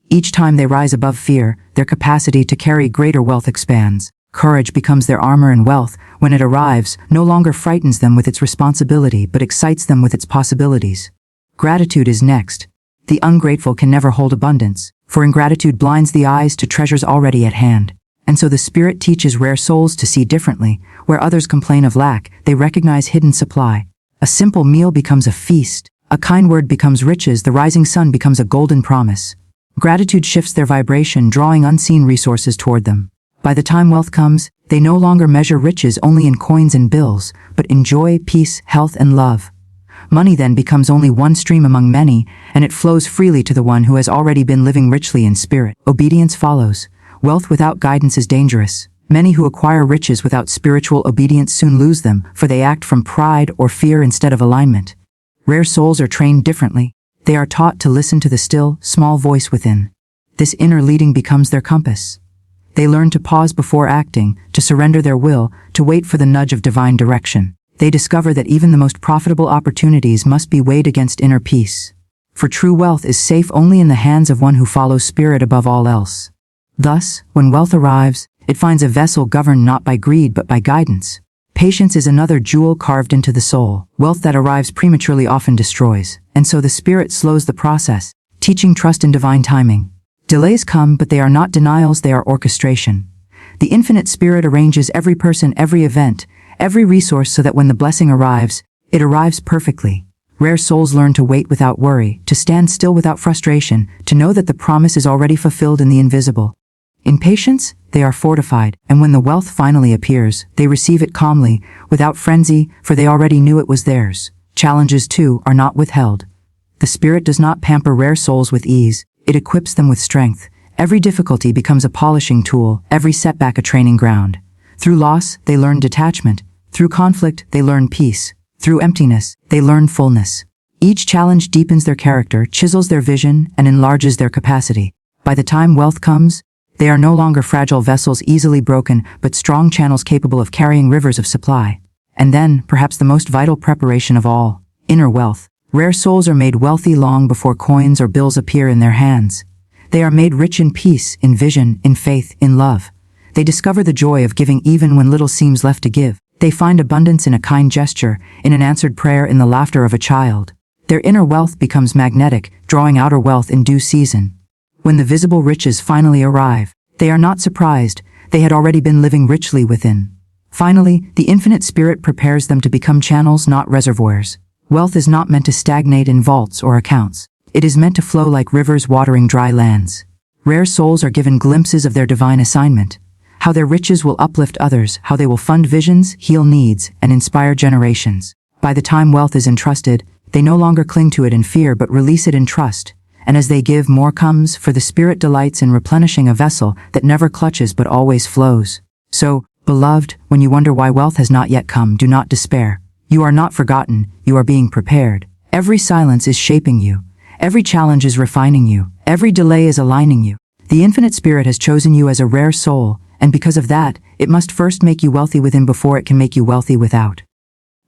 Each time they rise above fear, their capacity to carry greater wealth expands. Courage becomes their armor, and wealth, when it arrives, no longer frightens them with its responsibility but excites them with its possibilities. Gratitude is next. The ungrateful can never hold abundance, for ingratitude blinds the eyes to treasures already at hand. And so the Spirit teaches rare souls to see differently. Where others complain of lack, they recognize hidden supply. A simple meal becomes a feast. A kind word becomes riches. The rising sun becomes a golden promise. Gratitude shifts their vibration, drawing unseen resources toward them. By the time wealth comes, they no longer measure riches only in coins and bills, but in joy, peace, health, and love. Money then becomes only one stream among many, and it flows freely to the one who has already been living richly in spirit. Obedience follows. Wealth without guidance is dangerous. Many who acquire riches without spiritual obedience soon lose them, for they act from pride or fear instead of alignment. Rare souls are trained differently. They are taught to listen to the still, small voice within. This inner leading becomes their compass. They learn to pause before acting, to surrender their will, to wait for the nudge of divine direction. They discover that even the most profitable opportunities must be weighed against inner peace. For true wealth is safe only in the hands of one who follows spirit above all else. Thus, when wealth arrives, it finds a vessel governed not by greed but by guidance. Patience is another jewel carved into the soul. Wealth that arrives prematurely often destroys, and so the Spirit slows the process, teaching trust in divine timing. Delays come, but they are not denials, they are orchestration. The infinite Spirit arranges every person, every event, every resource so that when the blessing arrives, it arrives perfectly. Rare souls learn to wait without worry, to stand still without frustration, to know that the promise is already fulfilled in the invisible. In patience, they are fortified, and when the wealth finally appears, they receive it calmly, without frenzy, for they already knew it was theirs. Challenges, too, are not withheld. The Spirit does not pamper rare souls with ease. It equips them with strength. Every difficulty becomes a polishing tool, every setback a training ground. Through loss, they learn detachment. Through conflict, they learn peace. Through emptiness, they learn fullness. Each challenge deepens their character, chisels their vision, and enlarges their capacity. By the time wealth comes, they are no longer fragile vessels easily broken, but strong channels capable of carrying rivers of supply. And then, perhaps the most vital preparation of all, inner wealth. Rare souls are made wealthy long before coins or bills appear in their hands. They are made rich in peace, in vision, in faith, in love. They discover the joy of giving even when little seems left to give. They find abundance in a kind gesture, in an answered prayer, in the laughter of a child. Their inner wealth becomes magnetic, drawing outer wealth in due season. When the visible riches finally arrive, they are not surprised. They had already been living richly within. Finally, the infinite Spirit prepares them to become channels, not reservoirs. Wealth is not meant to stagnate in vaults or accounts. It is meant to flow like rivers watering dry lands. Rare souls are given glimpses of their divine assignment. how their riches will uplift others, how they will fund visions, heal needs, and inspire generations. By the time wealth is entrusted, they no longer cling to it in fear but release it in trust. And as they give, more comes, for the Spirit delights in replenishing a vessel that never clutches but always flows. So, beloved, when you wonder why wealth has not yet come, do not despair. You are not forgotten, you are being prepared. Every silence is shaping you. Every challenge is refining you. Every delay is aligning you. The Infinite Spirit has chosen you as a rare soul, and because of that, it must first make you wealthy within before it can make you wealthy without.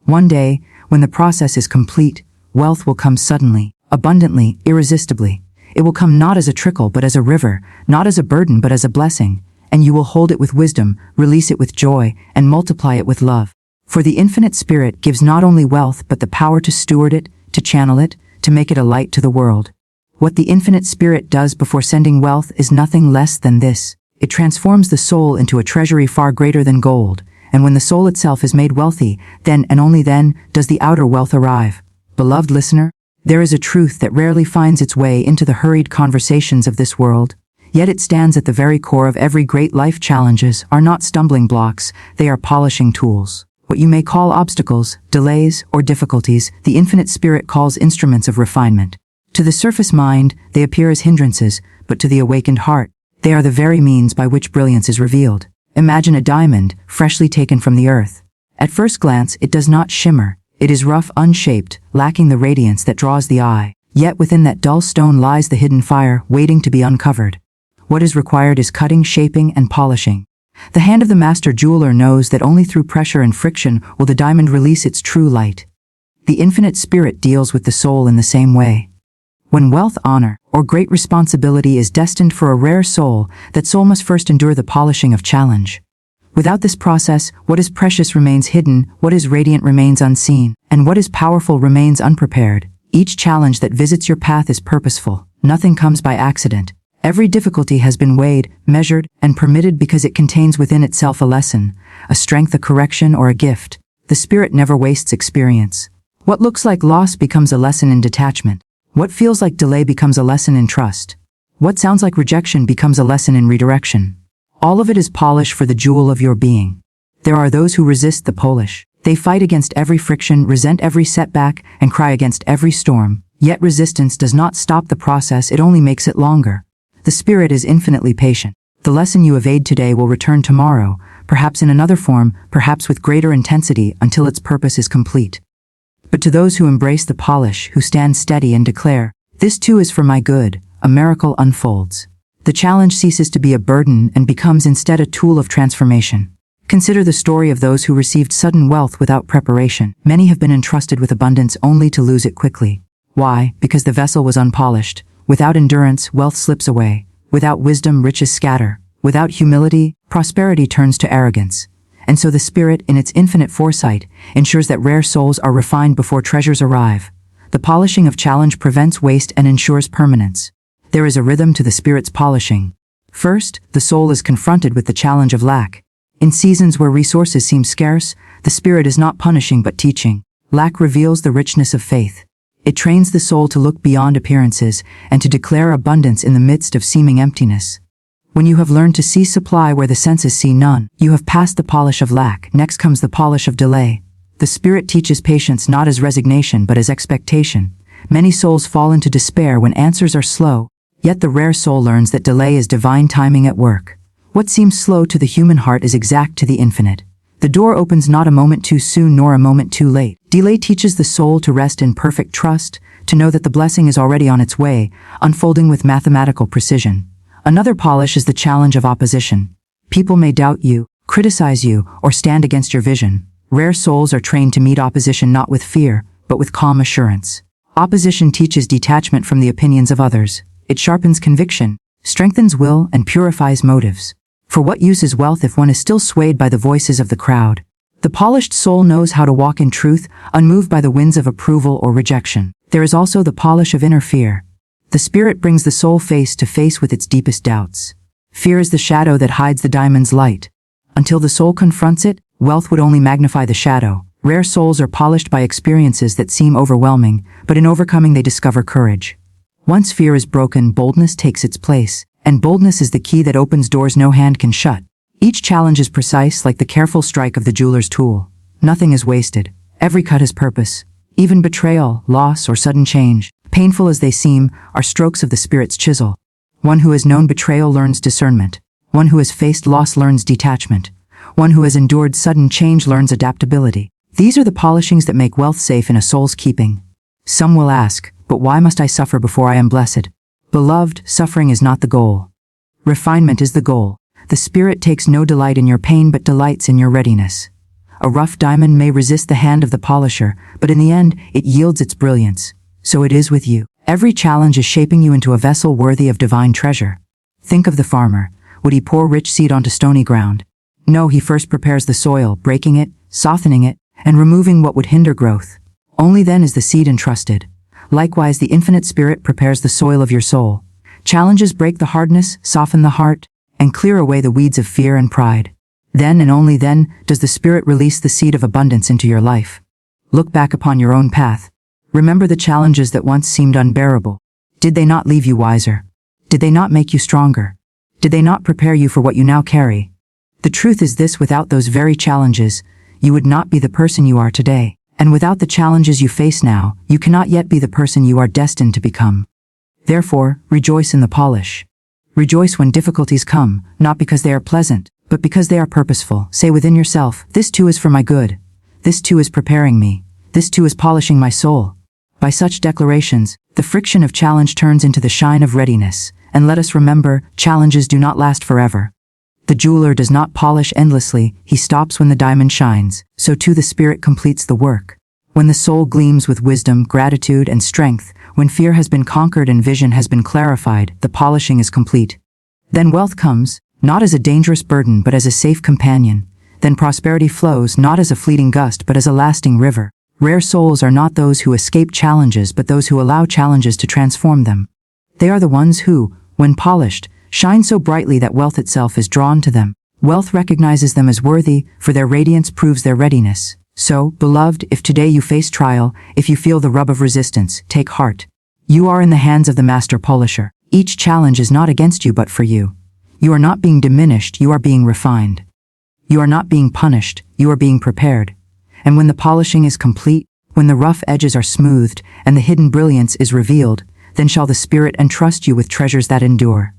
One day, when the process is complete, wealth will come suddenly, abundantly, irresistibly. It will come not as a trickle but as a river, not as a burden but as a blessing, and you will hold it with wisdom, release it with joy, and multiply it with love. For the Infinite Spirit gives not only wealth but the power to steward it, to channel it, to make it a light to the world. What the Infinite Spirit does before sending wealth is nothing less than this. It transforms the soul into a treasury far greater than gold, and when the soul itself is made wealthy, then and only then does the outer wealth arrive. Beloved listener, there is a truth that rarely finds its way into the hurried conversations of this world, yet it stands at the very core of every great life. Challenges are not stumbling blocks, they are polishing tools. What you may call obstacles, delays, or difficulties, the Infinite Spirit calls instruments of refinement. To the surface mind, they appear as hindrances, but to the awakened heart, they are the very means by which brilliance is revealed. Imagine a diamond, freshly taken from the earth. At first glance, it does not shimmer. It is rough, unshaped, lacking the radiance that draws the eye. Yet within that dull stone lies the hidden fire, waiting to be uncovered. What is required is cutting, shaping, and polishing. The hand of the master jeweler knows that only through pressure and friction will the diamond release its true light. The Infinite Spirit deals with the soul in the same way. When wealth, honor, or great responsibility is destined for a rare soul, that soul must first endure the polishing of challenge. Without this process, what is precious remains hidden, what is radiant remains unseen, and what is powerful remains unprepared. Each challenge that visits your path is purposeful. Nothing comes by accident. Every difficulty has been weighed, measured, and permitted because it contains within itself a lesson, a strength, a correction, or a gift. The Spirit never wastes experience. What looks like loss becomes a lesson in detachment. What feels like delay becomes a lesson in trust. What sounds like rejection becomes a lesson in redirection. All of it is polish for the jewel of your being. There are those who resist the polish. They fight against every friction, resent every setback, and cry against every storm. Yet resistance does not stop the process, it only makes it longer. The Spirit is infinitely patient. The lesson you evade today will return tomorrow, perhaps in another form, perhaps with greater intensity, until its purpose is complete. But to those who embrace the polish, who stand steady and declare, "This too is for my good," a miracle unfolds. The challenge ceases to be a burden and becomes instead a tool of transformation. Consider the story of those who received sudden wealth without preparation. Many have been entrusted with abundance only to lose it quickly. Why? Because the vessel was unpolished. Without endurance, wealth slips away. Without wisdom, riches scatter. Without humility, prosperity turns to arrogance. And so the Spirit, in its infinite foresight, ensures that rare souls are refined before treasures arrive. The polishing of challenge prevents waste and ensures permanence. There is a rhythm to the Spirit's polishing. First, the soul is confronted with the challenge of lack. In seasons where resources seem scarce, the Spirit is not punishing but teaching. Lack reveals the richness of faith. It trains the soul to look beyond appearances and to declare abundance in the midst of seeming emptiness. When you have learned to see supply where the senses see none, you have passed the polish of lack. Next comes the polish of delay. The Spirit teaches patience not as resignation but as expectation. Many souls fall into despair when answers are slow, yet the rare soul learns that delay is divine timing at work. What seems slow to the human heart is exact to the infinite. The door opens not a moment too soon nor a moment too late. Delay teaches the soul to rest in perfect trust, to know that the blessing is already on its way, unfolding with mathematical precision. Another polish is the challenge of opposition. People may doubt you, criticize you, or stand against your vision. Rare souls are trained to meet opposition not with fear, but with calm assurance. Opposition teaches detachment from the opinions of others. It sharpens conviction, strengthens will, and purifies motives. For what use is wealth if one is still swayed by the voices of the crowd? The polished soul knows how to walk in truth, unmoved by the winds of approval or rejection. There is also the polish of inner fear. The Spirit brings the soul face to face with its deepest doubts. Fear is the shadow that hides the diamond's light. Until the soul confronts it, wealth would only magnify the shadow. Rare souls are polished by experiences that seem overwhelming, but in overcoming they discover courage. Once fear is broken, boldness takes its place, and boldness is the key that opens doors no hand can shut. Each challenge is precise like the careful strike of the jeweler's tool. Nothing is wasted. Every cut has purpose. Even betrayal, loss, or sudden change, painful as they seem, are strokes of the spirit's chisel. One who has known betrayal learns discernment. One who has faced loss learns detachment. One who has endured sudden change learns adaptability. These are the polishings that make wealth safe in a soul's keeping. Some will ask, but why must I suffer before I am blessed? Beloved, suffering is not the goal. Refinement is the goal. The spirit takes no delight in your pain but delights in your readiness. A rough diamond may resist the hand of the polisher, but in the end, it yields its brilliance. So it is with you. Every challenge is shaping you into a vessel worthy of divine treasure. Think of the farmer. Would he pour rich seed onto stony ground? No, he first prepares the soil, breaking it, softening it, and removing what would hinder growth. Only then is the seed entrusted. Likewise, the infinite spirit prepares the soil of your soul. Challenges break the hardness, soften the heart, and clear away the weeds of fear and pride. Then and only then does the Spirit release the seed of abundance into your life. Look back upon your own path. Remember the challenges that once seemed unbearable. Did they not leave you wiser? Did they not make you stronger? Did they not prepare you for what you now carry? The truth is this: without those very challenges, you would not be the person you are today. And without the challenges you face now, you cannot yet be the person you are destined to become. Therefore, rejoice in the polish. Rejoice when difficulties come, not because they are pleasant, but because they are purposeful. Say within yourself, this too is for my good. This too is preparing me. This too is polishing my soul. By such declarations, the friction of challenge turns into the shine of readiness. And let us remember, challenges do not last forever. The jeweler does not polish endlessly, he stops when the diamond shines. So too the spirit completes the work. When the soul gleams with wisdom, gratitude, and strength, when fear has been conquered and vision has been clarified, the polishing is complete. Then wealth comes, not as a dangerous burden but as a safe companion. Then prosperity flows, not as a fleeting gust but as a lasting river. Rare souls are not those who escape challenges but those who allow challenges to transform them. They are the ones who, when polished, shine so brightly that wealth itself is drawn to them. Wealth recognizes them as worthy, for their radiance proves their readiness. So, beloved, if today you face trial, if you feel the rub of resistance, take heart. You are in the hands of the master polisher. Each challenge is not against you but for you. You are not being diminished, you are being refined. You are not being punished, you are being prepared. And when the polishing is complete, when the rough edges are smoothed, and the hidden brilliance is revealed, then shall the Spirit entrust you with treasures that endure.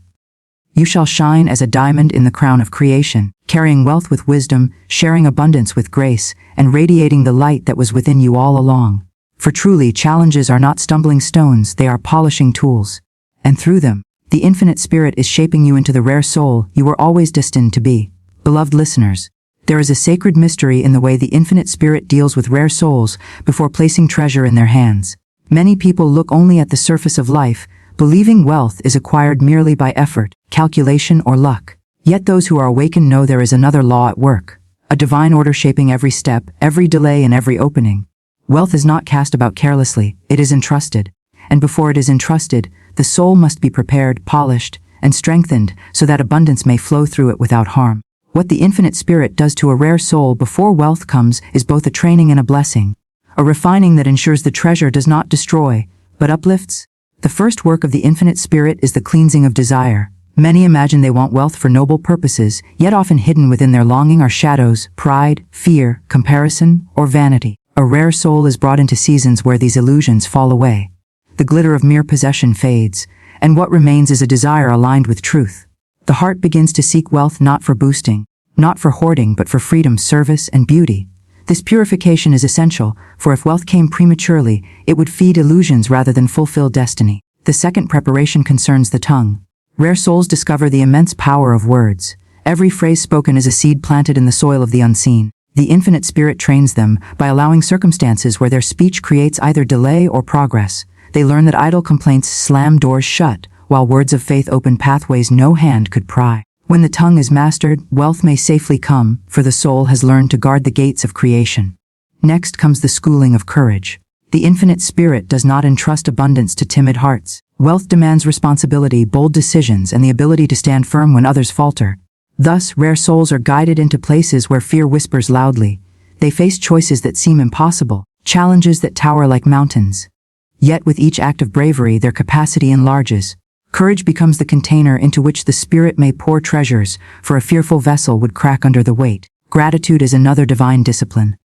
You shall shine as a diamond in the crown of creation, carrying wealth with wisdom, sharing abundance with grace, and radiating the light that was within you all along. For truly, challenges are not stumbling stones, they are polishing tools. And through them, the infinite spirit is shaping you into the rare soul you were always destined to be. Beloved listeners, there is a sacred mystery in the way the infinite spirit deals with rare souls before placing treasure in their hands. Many people look only at the surface of life, believing wealth is acquired merely by effort, calculation, or luck. Yet those who are awakened know there is another law at work, a divine order shaping every step, every delay, and every opening. Wealth is not cast about carelessly, it is entrusted. And before it is entrusted, the soul must be prepared, polished, and strengthened so that abundance may flow through it without harm. What the infinite spirit does to a rare soul before wealth comes is both a training and a blessing, a refining that ensures the treasure does not destroy, but uplifts. The first work of the infinite spirit is the cleansing of desire. Many imagine they want wealth for noble purposes, yet often hidden within their longing are shadows, pride, fear, comparison, or vanity. A rare soul is brought into seasons where these illusions fall away. The glitter of mere possession fades, and what remains is a desire aligned with truth. The heart begins to seek wealth not for boosting, not for hoarding, but for freedom, service, and beauty. This purification is essential, for if wealth came prematurely, it would feed illusions rather than fulfill destiny. The second preparation concerns the tongue. Rare souls discover the immense power of words. Every phrase spoken is a seed planted in the soil of the unseen. The infinite spirit trains them by allowing circumstances where their speech creates either delay or progress. They learn that idle complaints slam doors shut, while words of faith open pathways no hand could pry. When the tongue is mastered, wealth may safely come, for the soul has learned to guard the gates of creation. Next comes the schooling of courage. The infinite spirit does not entrust abundance to timid hearts. Wealth demands responsibility, bold decisions, and the ability to stand firm when others falter. Thus, rare souls are guided into places where fear whispers loudly. They face choices that seem impossible, challenges that tower like mountains. Yet with each act of bravery, their capacity enlarges. Courage becomes the container into which the Spirit may pour treasures, for a fearful vessel would crack under the weight. Gratitude is another divine discipline.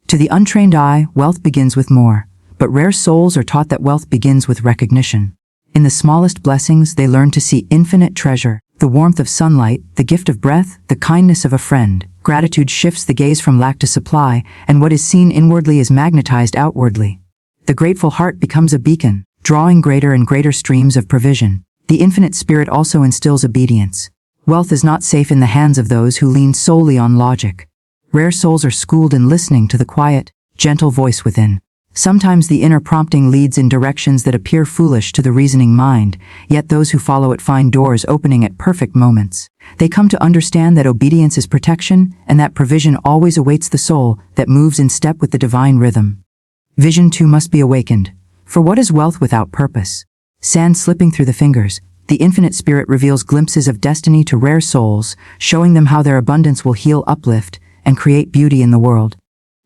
To the untrained eye, wealth begins with more, but rare souls are taught that wealth begins with recognition. In the smallest blessings, they learn to see infinite treasure, the warmth of sunlight, the gift of breath, the kindness of a friend. Gratitude shifts the gaze from lack to supply, and what is seen inwardly is magnetized outwardly. The grateful heart becomes a beacon, drawing greater and greater streams of provision. The infinite Spirit also instills obedience. Wealth is not safe in the hands of those who lean solely on logic. Rare souls are schooled in listening to the quiet, gentle voice within. Sometimes the inner prompting leads in directions that appear foolish to the reasoning mind, yet those who follow it find doors opening at perfect moments. They come to understand that obedience is protection, and that provision always awaits the soul that moves in step with the divine rhythm. Vision too must be awakened. For what is wealth without purpose? Sand slipping through the fingers, the infinite Spirit reveals glimpses of destiny to rare souls, showing them how their abundance will heal, uplift, and create beauty in the world.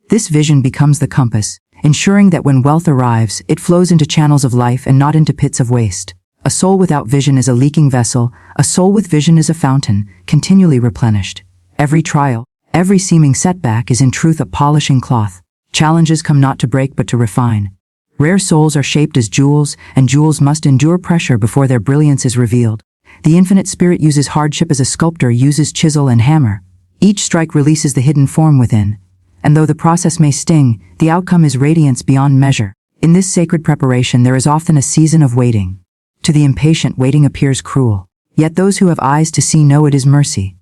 This vision becomes the compass, ensuring that when wealth arrives, it flows into channels of life and not into pits of waste. A soul without vision is a leaking vessel, a soul with vision is a fountain, continually replenished. Every trial, every seeming setback is in truth a polishing cloth. Challenges come not to break but to refine. Rare souls are shaped as jewels, and jewels must endure pressure before their brilliance is revealed. The infinite Spirit uses hardship as a sculptor uses chisel and hammer. Each strike releases the hidden form within. And though the process may sting, the outcome is radiance beyond measure. In this sacred preparation there is often a season of waiting. To the impatient, waiting appears cruel. Yet those who have eyes to see know it is mercy.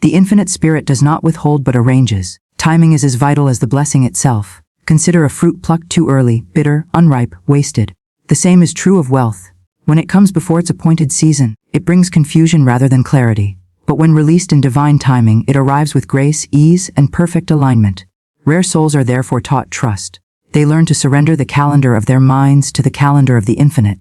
The infinite Spirit does not withhold but arranges. Timing is as vital as the blessing itself. Consider a fruit plucked too early, bitter, unripe, wasted. The same is true of wealth. When it comes before its appointed season, it brings confusion rather than clarity. But when released in divine timing, it arrives with grace, ease, and perfect alignment. Rare souls are therefore taught trust. They learn to surrender the calendar of their minds to the calendar of the infinite.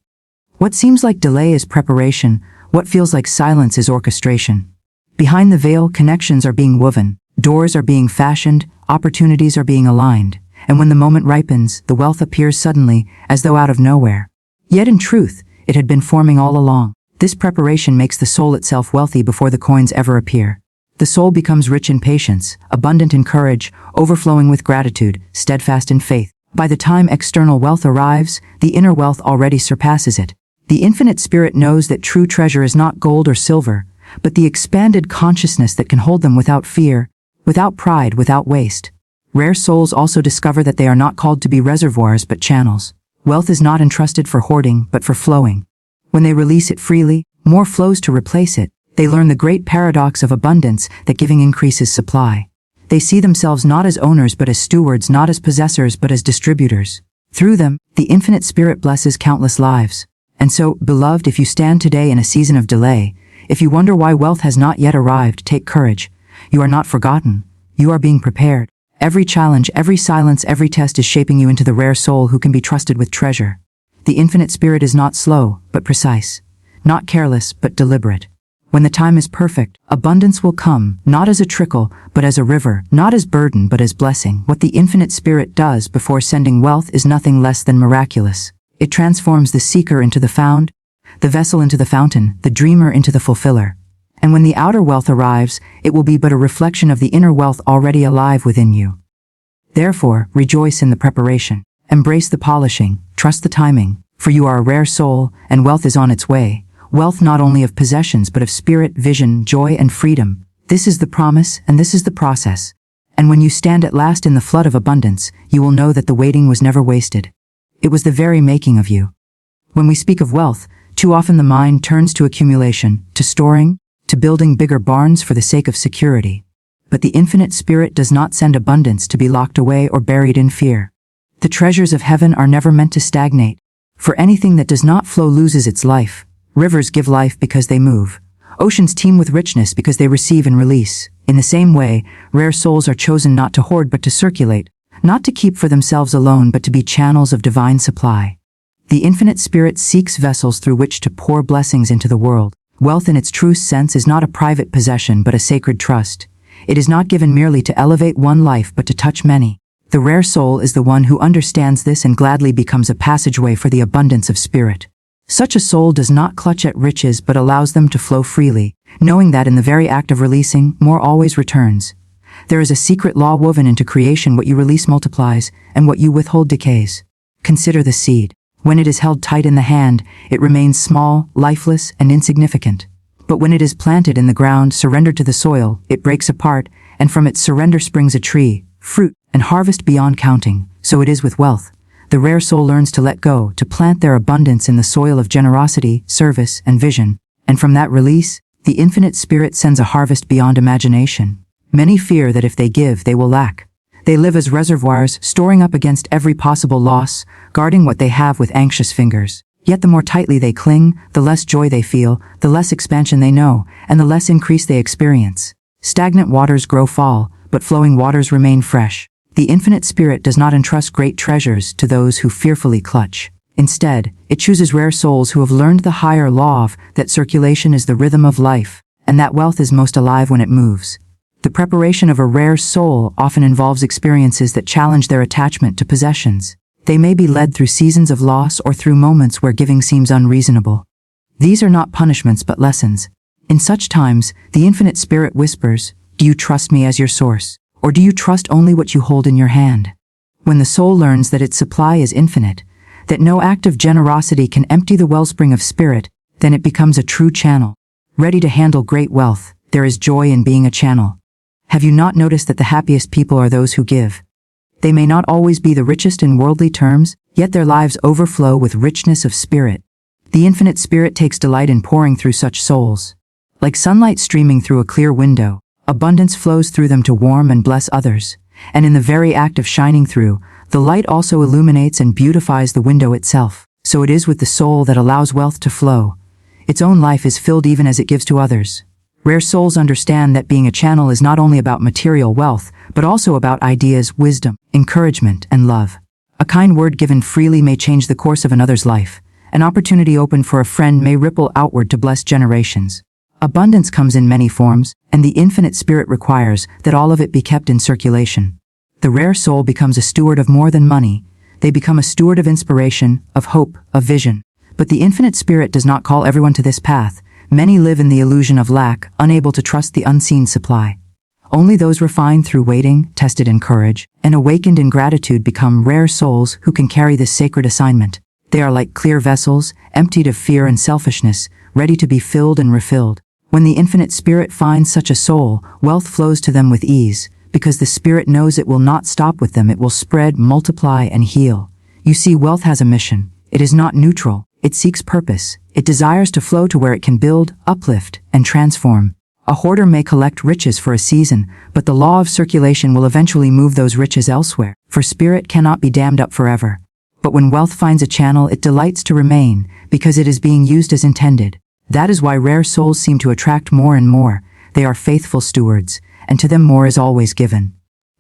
What seems like delay is preparation, what feels like silence is orchestration. Behind the veil, connections are being woven, doors are being fashioned, opportunities are being aligned. And when the moment ripens, the wealth appears suddenly, as though out of nowhere. Yet in truth, it had been forming all along. This preparation makes the soul itself wealthy before the coins ever appear. The soul becomes rich in patience, abundant in courage, overflowing with gratitude, steadfast in faith. By the time external wealth arrives, the inner wealth already surpasses it. The infinite Spirit knows that true treasure is not gold or silver, but the expanded consciousness that can hold them without fear, without pride, without waste. Rare souls also discover that they are not called to be reservoirs but channels. Wealth is not entrusted for hoarding but for flowing. When they release it freely, more flows to replace it. They learn the great paradox of abundance, that giving increases supply. They see themselves not as owners but as stewards, not as possessors but as distributors. Through them, the infinite Spirit blesses countless lives. And so, beloved, if you stand today in a season of delay, if you wonder why wealth has not yet arrived, take courage. You are not forgotten. You are being prepared. Every challenge, every silence, every test is shaping you into the rare soul who can be trusted with treasure. The infinite Spirit is not slow, but precise. Not careless, but deliberate. When the time is perfect, abundance will come, not as a trickle, but as a river, not as burden, but as blessing. What the infinite Spirit does before sending wealth is nothing less than miraculous. It transforms the seeker into the found, the vessel into the fountain, the dreamer into the fulfiller. And when the outer wealth arrives, it will be but a reflection of the inner wealth already alive within you. Therefore, rejoice in the preparation. Embrace the polishing, trust the timing, for you are a rare soul, and wealth is on its way. Wealth not only of possessions but of spirit, vision, joy, and freedom. This is the promise, and this is the process. And when you stand at last in the flood of abundance, you will know that the waiting was never wasted. It was the very making of you. When we speak of wealth, too often the mind turns to accumulation, to storing, to building bigger barns for the sake of security. But the infinite Spirit does not send abundance to be locked away or buried in fear. The treasures of heaven are never meant to stagnate. For anything that does not flow loses its life. Rivers give life because they move. Oceans teem with richness because they receive and release. In the same way, rare souls are chosen not to hoard but to circulate, not to keep for themselves alone but to be channels of divine supply. The infinite Spirit seeks vessels through which to pour blessings into the world. Wealth in its true sense is not a private possession but a sacred trust. It is not given merely to elevate one life but to touch many. The rare soul is the one who understands this and gladly becomes a passageway for the abundance of spirit. Such a soul does not clutch at riches but allows them to flow freely, knowing that in the very act of releasing, more always returns. There is a secret law woven into creation: what you release multiplies, and what you withhold decays. Consider the seed. When it is held tight in the hand, it remains small, lifeless, and insignificant. But when it is planted in the ground, surrendered to the soil, it breaks apart, and from its surrender springs a tree, fruit, and harvest beyond counting. So it is with wealth. The rare soul learns to let go, to plant their abundance in the soil of generosity, service, and vision. And from that release, the infinite spirit sends a harvest beyond imagination. Many fear that if they give, they will lack. They live as reservoirs, storing up against every possible loss, guarding what they have with anxious fingers. Yet the more tightly they cling, the less joy they feel, the less expansion they know, and the less increase they experience. Stagnant waters grow fall, but flowing waters remain fresh. The infinite spirit does not entrust great treasures to those who fearfully clutch. Instead, it chooses rare souls who have learned the higher law of that circulation is the rhythm of life, and that wealth is most alive when it moves. The preparation of a rare soul often involves experiences that challenge their attachment to possessions. They may be led through seasons of loss or through moments where giving seems unreasonable. These are not punishments but lessons. In such times, the infinite spirit whispers, "Do you trust me as your source? Or do you trust only what you hold in your hand?" When the soul learns that its supply is infinite, that no act of generosity can empty the wellspring of spirit, then it becomes a true channel. Ready to handle great wealth, there is joy in being a channel. Have you not noticed that the happiest people are those who give? They may not always be the richest in worldly terms, yet their lives overflow with richness of spirit. The infinite spirit takes delight in pouring through such souls. Like sunlight streaming through a clear window, abundance flows through them to warm and bless others. And in the very act of shining through, the light also illuminates and beautifies the window itself. So it is with the soul that allows wealth to flow. Its own life is filled even as it gives to others. Rare souls understand that being a channel is not only about material wealth, but also about ideas, wisdom, encouragement, and love. A kind word given freely may change the course of another's life. An opportunity opened for a friend may ripple outward to bless generations. Abundance comes in many forms, and the infinite spirit requires that all of it be kept in circulation. The rare soul becomes a steward of more than money. They become a steward of inspiration, of hope, of vision. But the infinite spirit does not call everyone to this path. Many live in the illusion of lack, unable to trust the unseen supply. Only those refined through waiting, tested in courage, and awakened in gratitude become rare souls who can carry this sacred assignment. They are like clear vessels, emptied of fear and selfishness, ready to be filled and refilled. When the infinite spirit finds such a soul, wealth flows to them with ease, because the spirit knows it will not stop with them. It will spread, multiply, and heal. You see, wealth has a mission. It is not neutral. It seeks purpose. It desires to flow to where it can build, uplift, and transform. A hoarder may collect riches for a season, but the law of circulation will eventually move those riches elsewhere, for spirit cannot be dammed up forever. But when wealth finds a channel, it delights to remain, because it is being used as intended. That is why rare souls seem to attract more and more. They are faithful stewards, and to them more is always given.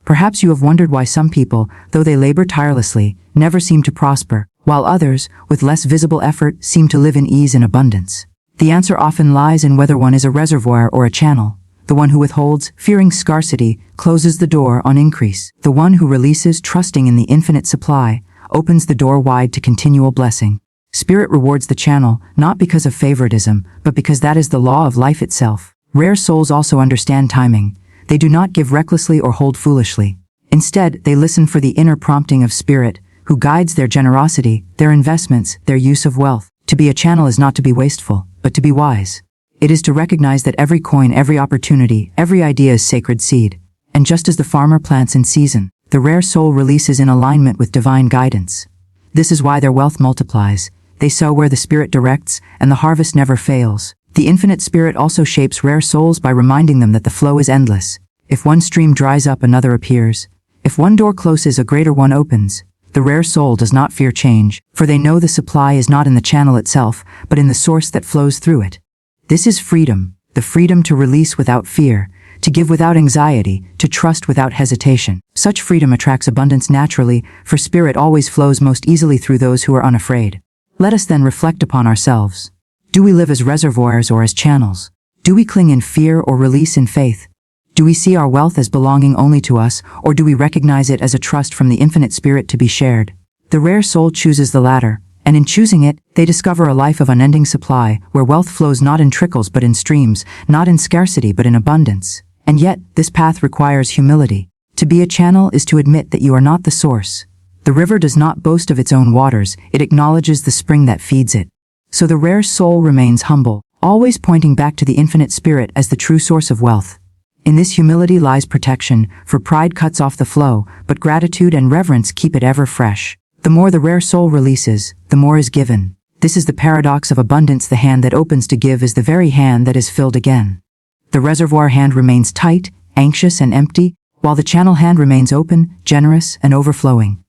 Perhaps you have wondered why some people, though they labor tirelessly, never seem to prosper, while others, with less visible effort, seem to live in ease and abundance. The answer often lies in whether one is a reservoir or a channel. The one who withholds, fearing scarcity, closes the door on increase. The one who releases, trusting in the infinite supply, opens the door wide to continual blessing. Spirit rewards the channel, not because of favoritism, but because that is the law of life itself. Rare souls also understand timing. They do not give recklessly or hold foolishly. Instead, they listen for the inner prompting of spirit, who guides their generosity, their investments, their use of wealth. To be a channel is not to be wasteful, but to be wise. It is to recognize that every coin, every opportunity, every idea is sacred seed. And just as the farmer plants in season, the rare soul releases in alignment with divine guidance. This is why their wealth multiplies. They sow where the spirit directs, and the harvest never fails. The infinite spirit also shapes rare souls by reminding them that the flow is endless. If one stream dries up, another appears. If one door closes, a greater one opens. The rare soul does not fear change, for they know the supply is not in the channel itself, but in the source that flows through it. This is freedom, the freedom to release without fear, to give without anxiety, to trust without hesitation. Such freedom attracts abundance naturally, for spirit always flows most easily through those who are unafraid. Let us then reflect upon ourselves. Do we live as reservoirs or as channels? Do we cling in fear or release in faith? Do we see our wealth as belonging only to us, or do we recognize it as a trust from the infinite spirit to be shared? The rare soul chooses the latter, And in choosing it, they discover a life of unending supply, where wealth flows not in trickles but in streams, not in scarcity but in abundance. And yet, this path requires humility. To be a channel is to admit that you are not the source. The river does not boast of its own waters, it acknowledges the spring that feeds it. So the rare soul remains humble, always pointing back to the infinite spirit as the true source of wealth. In this humility lies protection, for pride cuts off the flow, but gratitude and reverence keep it ever fresh. The more the rare soul releases, the more is given. This is the paradox of abundance. The hand that opens to give is the very hand that is filled again. The reservoir hand remains tight, anxious and empty, while the channel hand remains open, generous and overflowing.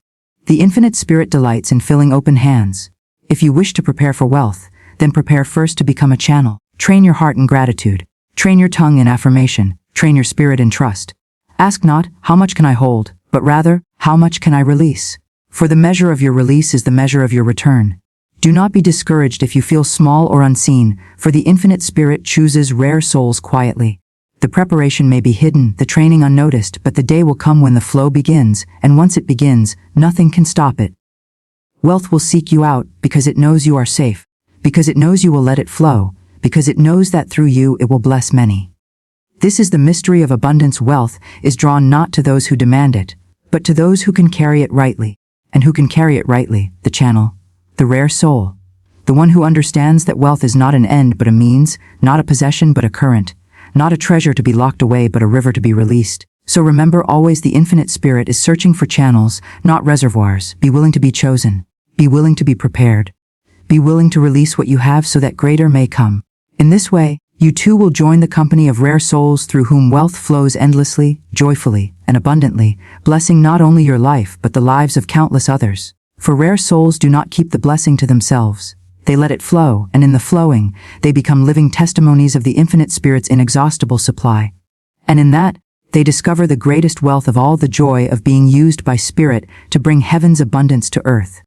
The infinite spirit delights in filling open hands. If you wish to prepare for wealth, then prepare first to become a channel. Train your heart in gratitude. Train your tongue in affirmation. Train your spirit in trust. Ask not, how much can I hold, but rather, how much can I release? For the measure of your release is the measure of your return. Do not be discouraged if you feel small or unseen, for the infinite spirit chooses rare souls quietly. The preparation may be hidden, the training unnoticed, but the day will come when the flow begins, and once it begins, nothing can stop it. Wealth will seek you out because it knows you are safe, because it knows you will let it flow, because it knows that through you it will bless many. This is the mystery of abundance. Wealth is drawn not to those who demand it, but to those who can carry it rightly. And who can carry it rightly? The channel, the rare soul, the one who understands that wealth is not an end but a means, not a possession but a current, not a treasure to be locked away but a river to be released. So remember always, the infinite spirit is searching for channels, not reservoirs. Be willing to be chosen. Be willing to be prepared. Be willing to release what you have so that greater may come. In this way, you too will join the company of rare souls through whom wealth flows endlessly, joyfully, and abundantly, blessing not only your life but the lives of countless others. For rare souls do not keep the blessing to themselves. They let it flow, and in the flowing, they become living testimonies of the infinite spirit's inexhaustible supply. And in that, they discover the greatest wealth of all, the joy of being used by spirit to bring heaven's abundance to earth.